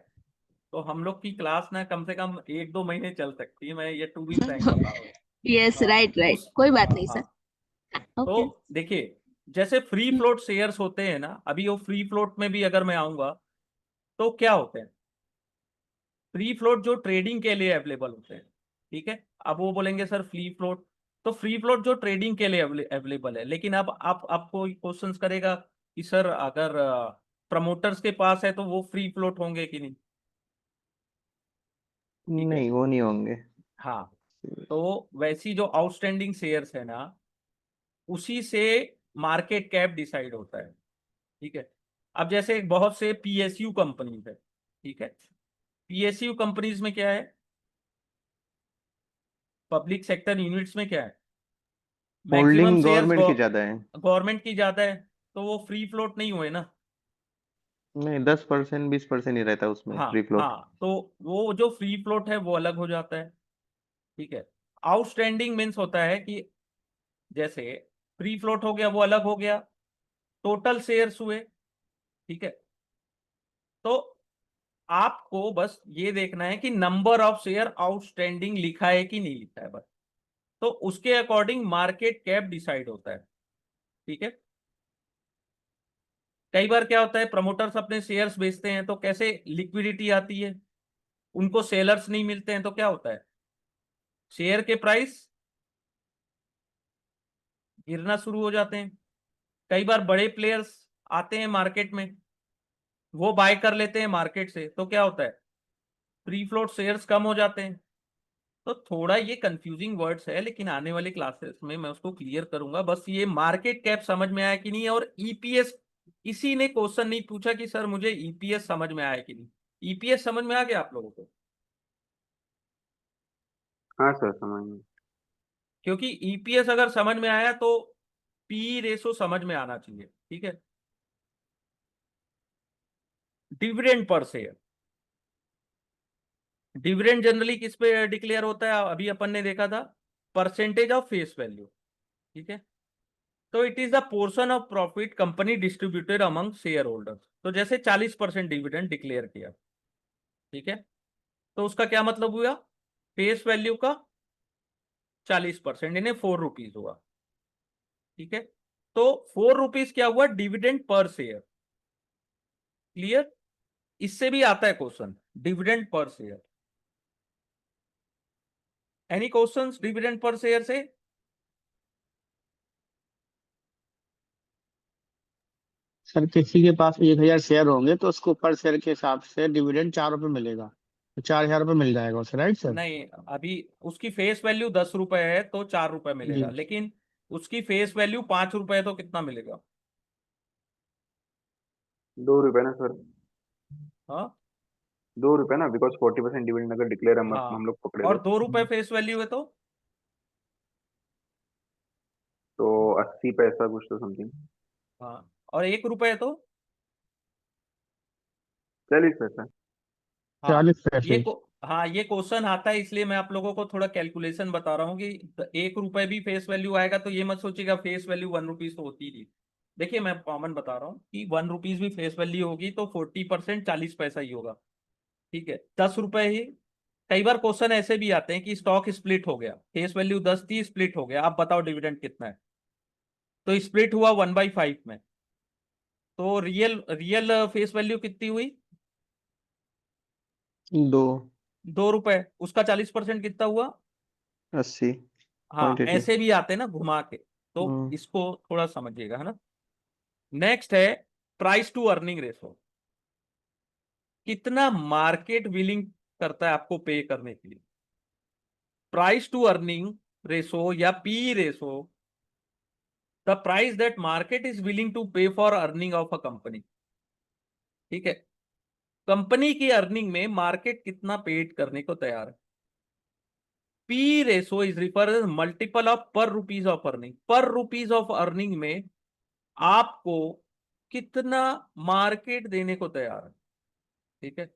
तो हम लोग की क्लास ना कम से कम 1-2 महीने चल सकती है। मैं ये टू बी फ्रैंक बता रहा हूँ। यस, हाँ, राइट राइट, उस कोई बात नहीं हाँ। सर। ओके। तो देखिए, जैसे फ्री फ्लोट शेयर्स होते हैं ना, अभी वो फ्री फ्लोट में भी अगर मैं आऊंगा तो क्या होते हैं? फ्री फ्लोट जो ट्रेडिंग के लिए अवेलेबल होते हैं, ठीक है। अब वो बोलेंगे सर फ्री फ्लोट, तो फ्री फ्लोट जो ट्रेडिंग के लिए अवेलेबल है। लेकिन अब आप आपको क्वेश्चंस करेगा कि सर अगर प्रमोटर्स के पास है तो वो फ्री फ्लोट होंगे कि नहीं? ठीक है। नहीं, वो नहीं होंगे। हाँ, तो वैसी जो आउटस्टैंडिंग शेयर्स है ना, उसी से मार्केट कैप डिसाइड होता है, ठीक है। अब जैसे बहुत से पीएसयू कंपनीज है, ठीक है। पीएसयू कंपनीज में क्या है? पब्लिक सेक्टर यूनिट्स में क्या है? मैक्सिमम होल्डिंग शेयर्स गवर्नमेंट की ज्यादा है। गवर्नमेंट की ज्यादा है, तो वो फ्री फ्लोट नहीं हुए ना। नहीं, 10% 20% ही रहता है उसमें हाँ फ्री फ्लोट। हाँ, तो वो जो फ्री फ्लोट है वो अलग हो जाता है, ठीक है। आउटस्टैंडिंग मीन्स होता है कि जैसे फ्री फ्लोट हो गया वो अलग हो गया, टोटल शेयर्स हुए, ठीक है। तो आपको बस ये देखना है कि नंबर ऑफ शेयर आउटस्टैंडिंग लिखा है कि नहीं लिखा है, बस। तो उसके अकॉर्डिंग मार्केट कैप डिसाइड होता है, ठीक है। कई बार क्या होता है, प्रमोटर्स अपने शेयर्स बेचते हैं तो कैसे लिक्विडिटी आती है, उनको सेलर्स नहीं मिलते हैं, तो क्या होता है? शेयर के प्राइस गिरना शुरू हो जाते हैं। कई बार बड़े प्लेयर्स आते हैं मार्केट में, वो बाय कर लेते हैं मार्केट से, तो क्या होता है? फ्री फ्लोट शेयर्स कम हो जाते हैं। तो थोड़ा ये कंफ्यूजिंग वर्ड्स है, लेकिन आने वाले क्लासेस में मैं उसको क्लियर करूंगा। बस ये मार्केट कैप समझ में आया कि नहीं, और ईपीएस, किसी ने क्वेश्चन नहीं पूछा कि सर मुझे ईपीएस समझ में आया कि नहीं। ईपीएस समझ में आ गया आप लोगों को? हाँ सर, समझ में। क्योंकि ईपीएस अगर समझ में आया तो पी रेशो समझ में आना चाहिए, ठीक है। Dividend per share, dividend generally किस पे डिक्लेयर होता है? अभी अपन ने देखा था, परसेंटेज ऑफ फेस वैल्यू, ठीक है। तो it is the portion of profit company distributed among share holders. तो जैसे 40% डिविडेंड डिक्लेयर किया, ठीक है, तो उसका क्या मतलब हुआ? फेस वैल्यू का 40%, यानी 4 रुपीज हुआ, ठीक है। तो 4 रुपीज क्या हुआ? Dividend per share. क्लियर? इससे भी आता है question, dividend per share. Any questions dividend per share से? सर, किसी के पास 1,000 शेयर होंगे तो उसको पर शेयर के हिसाब से डिविडेंड 4 रुपये मिलेगा, तो 4,000 रुपये मिल जाएगा उसे, राइट सर? नहीं, अभी उसकी फेस वैल्यू 10 रुपए है तो 4 रुपए जी। मिलेगा, लेकिन उसकी फेस वैल्यू 5 रुपए है तो कितना मिलेगा? 2 रुपए ना सर? हाँ 2 रुपए ना, बिकॉज 40% डिविडेंड अगर डिक्लेयर हम हाँ। हम लोग पकड़े और 2 रुपए हम्म। फेस वैल्यू है तो तो 80 पैसा कुछ तो समथिंग, हाँ, और 1 रुपए तो 40 पैसा। हाँ 40 पैसे। हाँ, ये क्वेश्चन आता है, इसलिए मैं आप लोगों को थोड़ा कैलकुलेशन बता रहा हूँ कि 1 रुपए भी फेस वैल्यू आएगा तो ये मत सोचिएगा फेस वैल्यू 1 रुपीज तो होती नहीं। देखिए मैं कॉमन बता रहा हूँ कि 1 रुपीज भी फेस वैल्यू होगी तो 40% 40 पैसा ही होगा। ठीक है, 10 रुपए ही। कई बार क्वेश्चन ऐसे भी आते हैं कि स्टॉक स्प्लिट हो गया, फेस वैल्यू 10 थी, स्प्लिट हो गया, आप बताओ डिविडेंड कितना है, तो स्प्लिट हुआ 1/5 में, तो रियल रियल फेस वैल्यू कितनी हुई? 2 2 रुपए, उसका 40% कितना हुआ? 80 हाँ, 0.80। ऐसे भी आते हैं ना घुमा के, तो इसको थोड़ा समझिएगा, है ना। नेक्स्ट है प्राइस टू अर्निंग रेशो, कितना मार्केट विलिंग करता है आपको पे करने के लिए। प्राइस टू अर्निंग रेशो या P ratio, the price that market is willing to pay for earning of a company. ठीक है, कंपनी की अर्निंग में मार्केट कितना पेड करने को तैयार है। P ratio is refer multiple of पर रुपीज ऑफ अर्निंग, पर रुपीज ऑफ अर्निंग में आपको कितना मार्केट देने को तैयार है। ठीक है,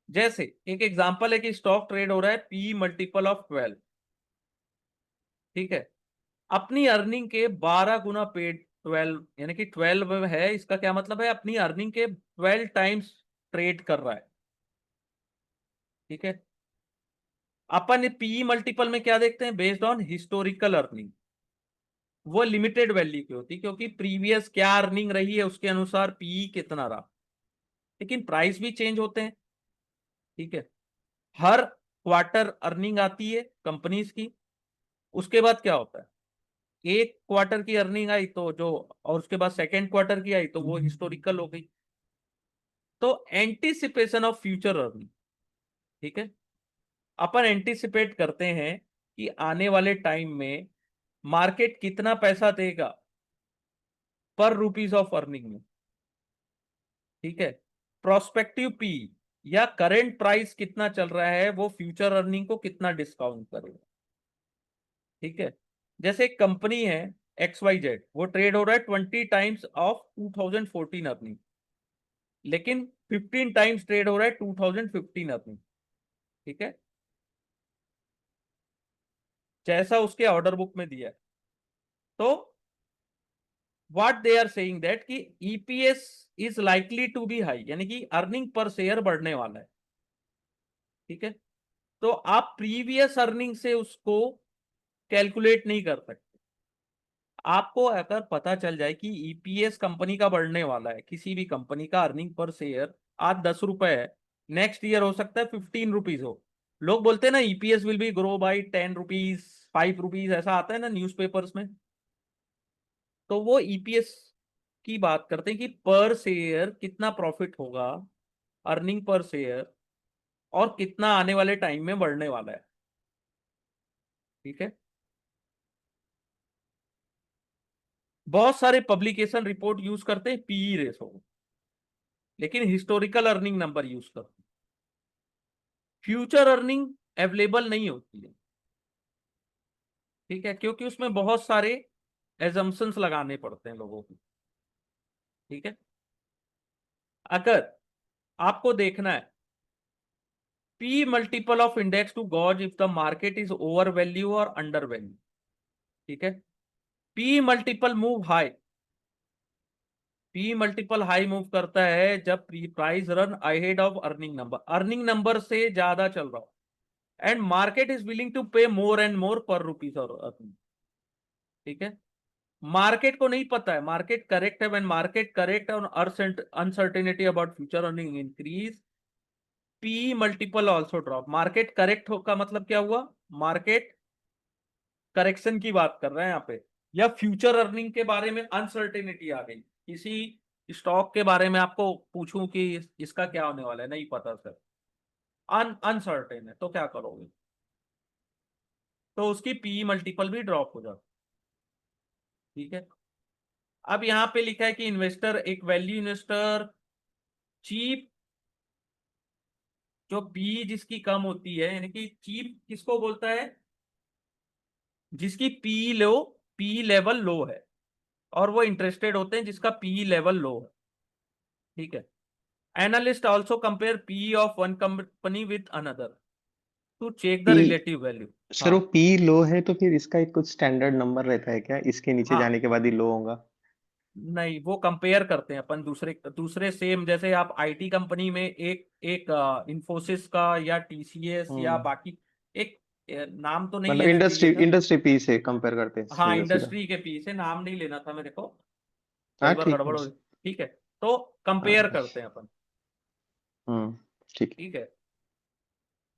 जैसे एक एग्जांपल है कि स्टॉक ट्रेड हो रहा है पी मल्टीपल ऑफ 12। ठीक है, अपनी अर्निंग के 12 गुना पेड 12, यानी कि 12 है, इसका क्या मतलब है, अपनी अर्निंग के 12 टाइम्स ट्रेड कर रहा है। ठीक है, अपन पी मल्टीपल में क्या देखते हैं, बेस्ड ऑन हिस्टोरिकल अर्निंग, वो लिमिटेड वैल्यू की होती क्योंकि प्रीवियस क्या अर्निंग रही है उसके अनुसार पी कितना रहा, लेकिन प्राइस भी चेंज होते हैं। ठीक है, हर क्वार्टर अर्निंग आती है कंपनीज की, उसके बाद क्या होता है, एक क्वार्टर की अर्निंग आई तो जो, और उसके बाद सेकेंड क्वार्टर की आई तो वो हिस्टोरिकल हो गई। तो एंटीसिपेशन ऑफ फ्यूचर अर्निंग। ठीक है, अपन एंटीसिपेट करते हैं कि आने वाले टाइम में मार्केट कितना पैसा देगा पर रुपीज ऑफ अर्निंग में। ठीक है, प्रोस्पेक्टिव पी या करेंट प्राइस कितना चल रहा है वो फ्यूचर अर्निंग को कितना डिस्काउंट करेगा। ठीक है, जैसे एक कंपनी है XYZ, वो ट्रेड हो रहा है 20 टाइम्स ऑफ 2014 अर्निंग, लेकिन 15 टाइम्स ट्रेड हो रहा है 2015 अर्निंग। ठीक है, जैसा उसके ऑर्डर बुक में दिया है। तो what they are saying that कि EPS is likely to be high, यानी कि अर्निंग पर शेयर बढ़ने वाला है। ठीक है, तो आप प्रीवियस अर्निंग से उसको कैलकुलेट नहीं कर सकते। आपको अगर पता चल जाए कि EPS कंपनी का बढ़ने वाला है, किसी भी कंपनी का अर्निंग पर शेयर आज 10 रुपए है, नेक्स्ट ईयर हो सकता है 15 रुपीज हो, लोग बोलते हैं ना EPS will be grow by 10 rupees 5 rupees, ऐसा आता है ना न्यूज़पेपर्स में, तो वो EPS की बात करते हैं कि पर शेयर कितना प्रॉफिट होगा, अर्निंग पर शेयर, और कितना आने वाले टाइम में बढ़ने वाला है। ठीक है, बहुत सारे पब्लिकेशन रिपोर्ट यूज करते हैं पीई रेशो, लेकिन हिस्टोरिकल अर्निंग नंबर यूज करते हैं। फ्यूचर अर्निंग अवेलेबल नहीं होती है। ठीक है, क्योंकि उसमें बहुत सारे एजम्पशंस लगाने पड़ते हैं लोगों को। ठीक है, अगर आपको देखना है P multiple of index to gauge if the market is over value और अंडर वैल्यू। ठीक है, P multiple move high, P multiple high move करता है जब price run ahead of earning number, earning number से ज्यादा चल रहा हो, and market is willing to pay more and more पर रुपीज और अर्निंग। ठीक है, मार्केट को नहीं पता है, मार्केट करेक्ट है, व्हेन मार्केट करेक्ट और uncertainty about future earning increase, P multiple also drop. Market correct हो का मतलब क्या हुआ, मार्केट करेक्शन की बात कर रहे हैं यहाँ पे, या फ्यूचर अर्निंग के बारे में अनसर्टेनिटी आ गई, किसी स्टॉक के बारे में आपको पूछूं कि इसका क्या होने वाला है, नहीं पता सर, अनसर्टेन है, तो क्या करोगे, तो उसकी पी मल्टीपल भी ड्रॉप हो जाती। ठीक है, अब यहां पे लिखा है कि इन्वेस्टर, एक वैल्यू इन्वेस्टर चीप, जो पी जिसकी कम होती है, यानी कि चीप किसको बोलता है, जिसकी पी लेवल लो है। और वो इंटरेस्टेड होते हैं जिसका पी लेवल लो है, ठीक है। Analyst also compare P of one company with another to check the P relative value. Sir वो पी लो है तो फिर इसका एक कुछ स्टैंडर्ड नंबर रहता है क्या, इसके नीचे हाँ, जाने के बाद ही लो होगा? नहीं, वो कंपेयर करते हैं अपन दूसरे दूसरे सेम, जैसे आप आईटी कंपनी में एक एक इंफोसिस का या टीसीएस या बाकी एक नाम तो नहीं मतलब लेना इंडस्ट्री चाहिए था। इंडस्ट्री पी से कंपेयर करते हैं हाँ, सीधा सीधा। इंडस्ट्री के पी से नाम नहीं लेना था मेरे को, हाँ कई बार ठीक है। गड़बड़ हो, ठीक है। तो हाँ कंपेयर करते हैं अपन, ठीक है। ठीक है।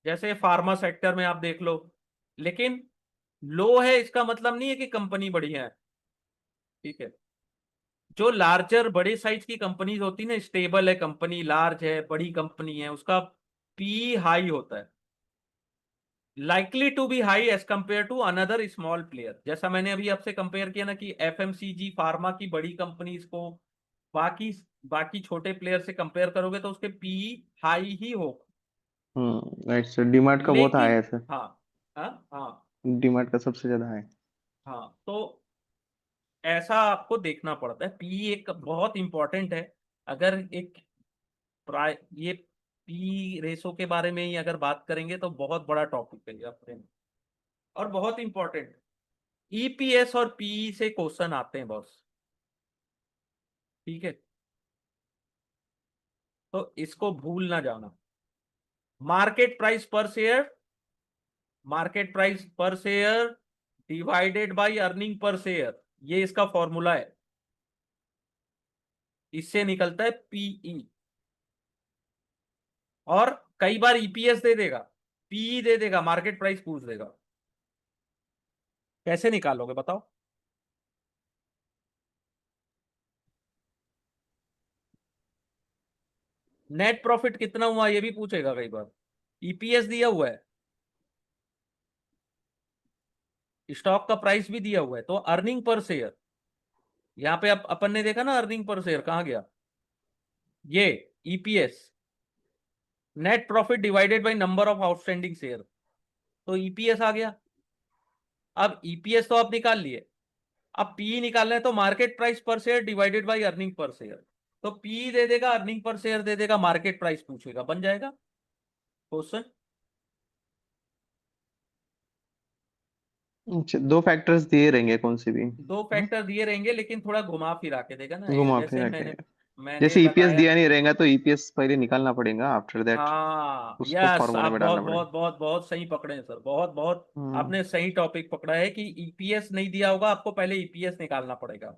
जैसे फार्मा सेक्टर में आप देख लो, लेकिन लो है इसका मतलब नहीं है कि कंपनी बढ़िया है, ठीक है। जो लार्जर बड़े साइज की कंपनीज होती है ना, स्टेबल है कंपनी, लार्ज है, बड़ी कंपनी है, उसका पी हाई होता है, likely to be high as compare to another small player. जैसा मैंने अभी आपसे कंपेयर किया ना कि एफएमसीजी फार्मा की बड़ी कंपनीज को बाकी बाकी छोटे प्लेयर से कंपेयर करोगे तो उसके पी हाई ही होगा। राइट सर, डीमार्ट का बहुत हाई लेकिन है सर। हाँ, हाँ, हाँ, डीमार्ट का सबसे ज्यादा है। हाँ, तो ऐसा आपको देखना पड़ता है। पी एक बहुत इंपॉर्टेंट है। अगर एक ये पी रेशो के बारे में ही अगर बात करेंगे तो बहुत बड़ा टॉपिक है ये अपने में, और बहुत इंपॉर्टेंट। ईपीएस और पी से क्वेश्चन आते हैं बॉस, ठीक है, तो इसको भूल ना जाना। मार्केट प्राइस पर शेयर, मार्केट प्राइस पर share divided by earning per share, ये इसका फॉर्मूला है, इससे निकलता है पीई। और कई बार ईपीएस दे देगा, पी दे देगा, मार्केट प्राइस पूछ देगा, कैसे निकालोगे बताओ? नेट प्रॉफिट कितना हुआ ये भी पूछेगा कई बार, ईपीएस दिया हुआ है, स्टॉक का प्राइस भी दिया हुआ है, तो अर्निंग पर शेयर, यहां पे अपन ने देखा ना अर्निंग पर शेयर कहां गया, ये EPS, net profit divided by number of outstanding share, तो ईपीएस आ गया। अब ईपीएस तो आप निकाल लिए, अब पी निकालना है तो मार्केट प्राइस पर share divided by earning per share, तो पी दे देगा, अर्निंग पर शेयर दे देगा, मार्केट प्राइस पूछेगा, बन जाएगा क्वेश्चन। अच्छा, दो फैक्टर्स दिए रहेंगे कौन से भी? दो फैक्टर दिए रहेंगे लेकिन थोड़ा घुमा फिरा के देगा ना, घुमा जैसे फिरा के। मैंने मैंने जैसे ईपीएस बताया। दिया नहीं रहेगा तो ईपीएस पहले निकालना पड़ेगा, आफ्टर दैट हाँ, उसको यस, फॉर्मूले आप में बहुत डालना पड़ेगा। बहुत बहुत बहुत सही पकड़े हैं सर, बहुत बहुत हम्म आपने सही टॉपिक पकड़ा है कि ईपीएस नहीं दिया होगा, आपको पहले ईपीएस निकालना पड़ेगा,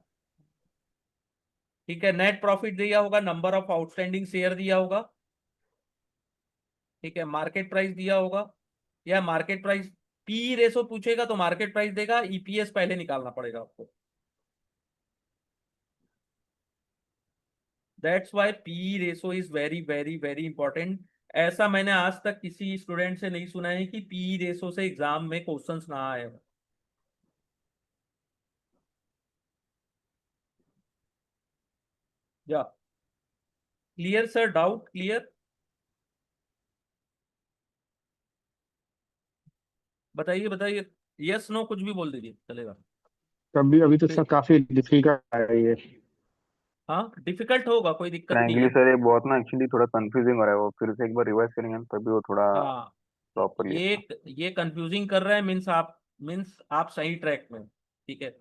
ठीक है। नेट प्रॉफिट दिया होगा, नंबर ऑफ आउटस्टैंडिंग शेयर दिया होगा, ठीक है, मार्केट प्राइस दिया होगा, या मार्केट प्राइस, पी रेशो पूछेगा तो मार्केट प्राइस देगा, ईपीएस पहले निकालना पड़ेगा आपको। That's why P ratio is very very very important. ऐसा मैंने आज तक किसी स्टूडेंट से नहीं सुना है कि पी रेशो से एग्जाम में क्वेश्चंस ना आए हो। या क्लियर सर, डाउट क्लियर? बताइए बताइए, यस नो कुछ भी बोल दीजिए चलेगा। अभी अभी तो सर फिर काफी डिफिकल्ट आ रही है। हाँ, डिफिकल्ट होगा, कोई दिक्कत नहीं फ्रैंकली है। सर ये बहुत ना एक्चुअली थोड़ा कंफ्यूजिंग हो रहा है, वो फिर से एक बार रिवाइज करेंगे ना तभी वो थोड़ा हाँ, प्रॉपर ये। ये कंफ्यूजिंग कर रहा है, मीन्स आप सही ट्रैक में, ठीक है।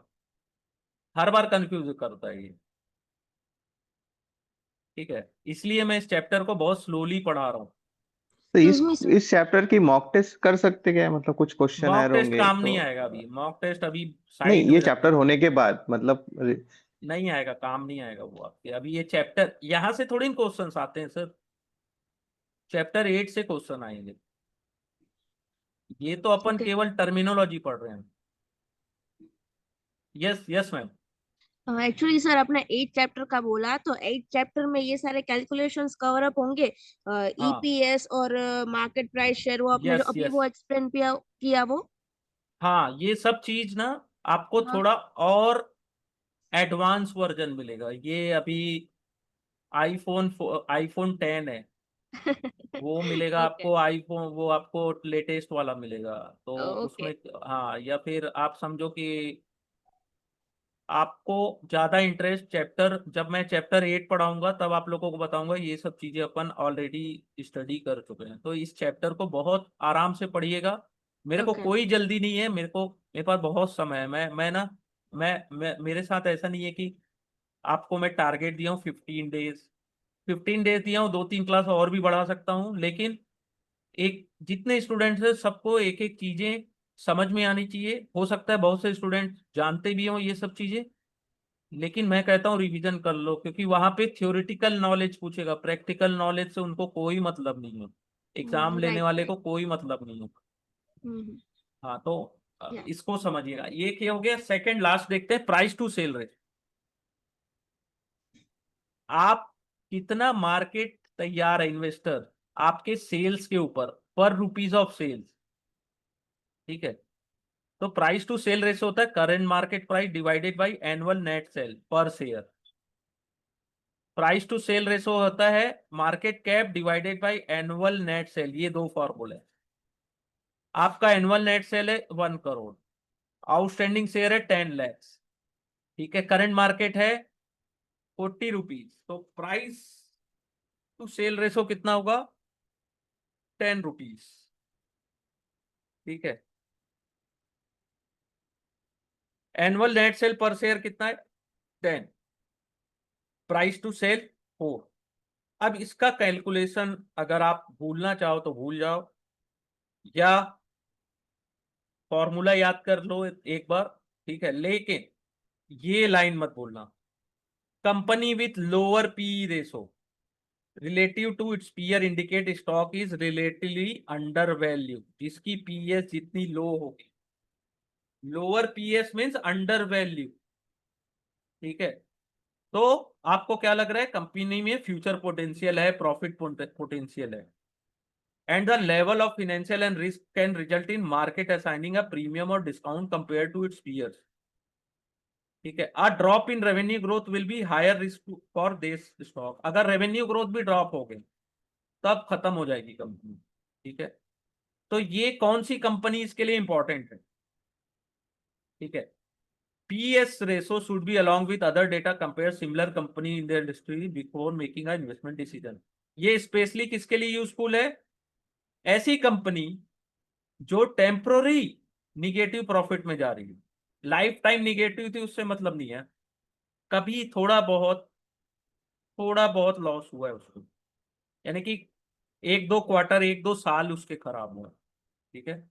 हर बार कंफ्यूज करता है ये, ठीक है, इसलिए मैं इस चैप्टर को बहुत स्लोली पढ़ा रहा हूँ। तो सर, इस चैप्टर की मॉक टेस्ट कर सकते क्या, मतलब कुछ क्वेश्चन मॉक आए टेस्ट होंगे काम तो? नहीं आएगा, अभी मॉक टेस्ट अभी नहीं, साइड ये में रख चैप्टर देंगे। होने के बाद मतलब नहीं आएगा, काम नहीं आएगा वो आपके, अभी ये चैप्टर यहां से थोड़ी क्वेश्चंस आते हैं सर, चैप्टर 8 से क्वेश्चन आएंगे, ये तो अपन ओके। केवल टर्मिनोलॉजी पढ़ रहे हैं। Yes yes ma'am. Actually sir आपने 8 चैप्टर का बोला, तो 8 चैप्टर में ये सारे कैलकुलेशंस कवर अप होंगे, हाँ, ईपीएस और मार्केट प्राइस शेयर, वो आपने जो यस अभी यस, वो एक्सप्लेन किया वो। हाँ, ये सब चीज ना आपको हाँ। थोड़ा और एडवांस वर्जन मिलेगा, ये अभी आईफोन आईफोन 10 है, वो मिलेगा ओके। आपको, आईफोन वो आपको लेटेस्ट वाला मिलेगा, तो ओके। उसमें हाँ, या फिर आप समझो कि आपको ज्यादा इंटरेस्ट जब मैं चैप्टर 8 पढ़ाऊंगा तब आप लोगों को बताऊंगा। ये सब चीजें अपन ऑलरेडी स्टडी कर चुके हैं, तो इस चैप्टर को बहुत आराम से पढ़िएगा। मेरे को Okay. कोई जल्दी नहीं है, मेरे पास बहुत समय है। मैं ना मैं मेरे साथ ऐसा नहीं है कि आपको मैं टारगेट दिया हूँ 15 डेज दिया हूँ, 2-3 क्लास और भी बढ़ा सकता हूँ, लेकिन एक जितने स्टूडेंट्स हैं सबको एक एक चीजें समझ में आनी चाहिए। हो सकता है बहुत से स्टूडेंट जानते भी हों ये सब चीजें, लेकिन मैं कहता हूँ रिवीजन कर लो, क्योंकि वहां पे थ्योरेटिकल नॉलेज पूछेगा, प्रैक्टिकल नॉलेज से उनको कोई मतलब नहीं है। एग्जाम लेने Right, वाले right. को कोई मतलब नहीं है। हम्म, हाँ, तो Yeah. इसको समझिएगा। ये क्या हो गया, सेकंड लास्ट देखते हैं, प्राइस टू सेल रेट। आप कितना मार्केट तैयार है इन्वेस्टर आपके सेल्स के ऊपर, पर रुपीज ऑफ सेल्स, ठीक है। तो प्राइस टू सेल रेशियो होता है current market price divided by annual net sale per share. Price to sale ratio होता है market cap divided by annual net sale. ये दो फॉर्मूले। आपका एनुअल नेट सेल है 1 करोड़, आउटस्टैंडिंग शेयर है 10 लाख, ठीक है। करंट मार्केट है 40 रुपीज, तो प्राइस टू सेल रेशियो कितना होगा, 10 रुपीज, ठीक है। Annual net sale per share कितना है, 10, प्राइस टू सेल 4। अब इसका कैलकुलेशन अगर आप भूलना चाहो तो भूल जाओ, या फॉर्मूला याद कर लो एक बार, ठीक है, लेकिन ये लाइन मत भूलना, company with lower P ratio relative to its peer indicate stock is relatively under value. जिसकी पीएस जितनी लो होगी, lower PS means under value, ठीक है। तो आपको क्या लग रहा है, कंपनी में फ्यूचर पोटेंशियल है, प्रॉफिट पोटेंशियल है, and the level of financial and risk can result in market assigning a premium or discount compared to its peers, ठीक है। a drop in revenue growth will be higher risk for this stock। अगर revenue growth भी drop हो गई तब खत्म हो जाएगी कंपनी, ठीक है। तो ये कौन सी कंपनी इसके लिए इंपॉर्टेंट है, ठीक है। PS ratio should be along with other data compare similar company in the industry before making a investment decision। ये स्पेशली किसके लिए यूजफुल है, ऐसी कंपनी जो टेम्पररी निगेटिव प्रॉफिट में जा रही है। लाइफ टाइम निगेटिव थी उससे मतलब नहीं है, कभी थोड़ा बहुत लॉस हुआ है उसको, यानी कि 1-2 क्वार्टर 1-2 साल उसके खराब हुआ, ठीक है।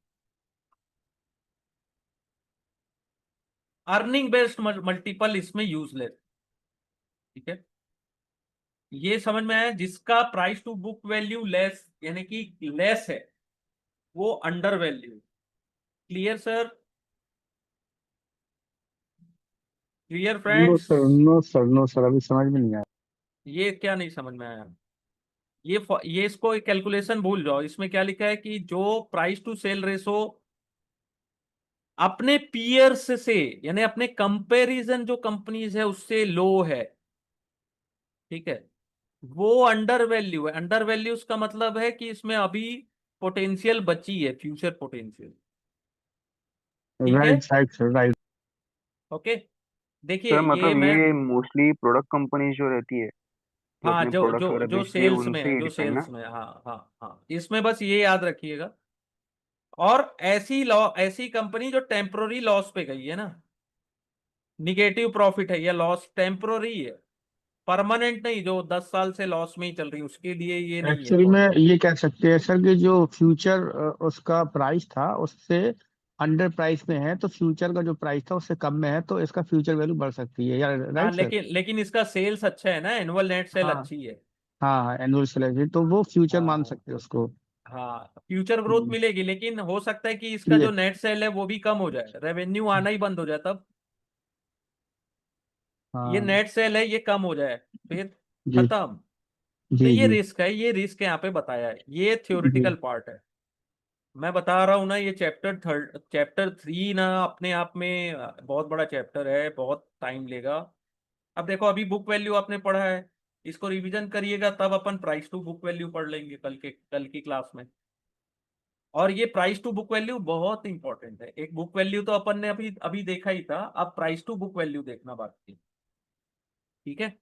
अर्निंग बेस्ड मल्टीपल इसमें यूजलेस, ठीक है। ये समझ में आया, जिसका price to book value less यानी कि लेस है वो under value. Clear sir, clear no friends. Sir, no sir, no sir, अभी समझ में नहीं आया। ये क्या नहीं समझ में आया, ये इसको कैलकुलेशन भूल जाओ। इसमें क्या लिखा है कि जो प्राइस टू सेल रेशो अपने पीयर्स से यानी अपने कंपैरिजन जो कंपनीज है उससे लो है, ठीक है, वो अंडर वैल्यू है। अंडर वैल्यू का मतलब है कि इसमें अभी पोटेंशियल बची है, फ्यूचर पोटेंशियल, ठीक है। Right, right sir, right. Okay, देखिए सर ये मतलब मैं, ये मोस्टली प्रोडक्ट कंपनी जो रहती है जो हाँ, अपने जो प्रोडक्ट्स जो वगैरह जो बेचती है सेल्स में उनसे है, ही जो डिपेंड ना। सेल्स में, हाँ हाँ हाँ, इसमें बस ये याद रखिएगा। और ऐसी कंपनी जो टेम्पररी लॉस पे गई है ना, निगेटिव प्रॉफिट है या लॉस टेम्पररी है, परमानेंट नहीं, जो 10 साल से लॉस में ही चल रही है, उसके लिए ये नहीं है एक्चुअली में फॉर्मूला। ये कह सकते हैं सर कि जो फ्यूचर उसका प्राइस था उससे अंडर प्राइस में है, तो फ्यूचर का जो प्राइस था उससे कम में है, तो इसका फ्यूचर वैल्यू बढ़ सकती है यार, हाँ, राइट सर? लेकिन इसका सेल्स अच्छा है ना, एनुअल नेट सेल हाँ, अच्छी है। हाँ, एनुअल सैलरी तो वो फ्यूचर मान हाँ सकते हैं उसको। हाँ, फ्यूचर ग्रोथ हम्म, मिलेगी, लेकिन हो सकता है कि इसका ये जो नेट सेल है वो भी कम हो जाए, रेवेन्यू आना ही बंद हो जाए, तब ये हाँ, नेट सेल है ये कम हो जाए फिर जी, खत्म। तो जी, ये जी, रिस्क है, ये रिस्क यहाँ पे बताया है, ये जी। थ्योरेटिकल पार्ट है। मैं बता रहा हूँ ना, ये चैप्टर 3 ना अपने आप में बहुत बड़ा चैप्टर है, बहुत टाइम लेगा। अब देखो, अभी बुक वैल्यू आपने पढ़ा है, इसको रिवीजन करिएगा, तब अपन प्राइस टू बुक वैल्यू पढ़ लेंगे कल की क्लास में। और ये प्राइस टू बुक वैल्यू बहुत इंपॉर्टेंट है। एक बुक वैल्यू तो अपन ने अभी अभी देखा ही था, अब प्राइस टू बुक वैल्यू देखना बाकी है। ठीक है।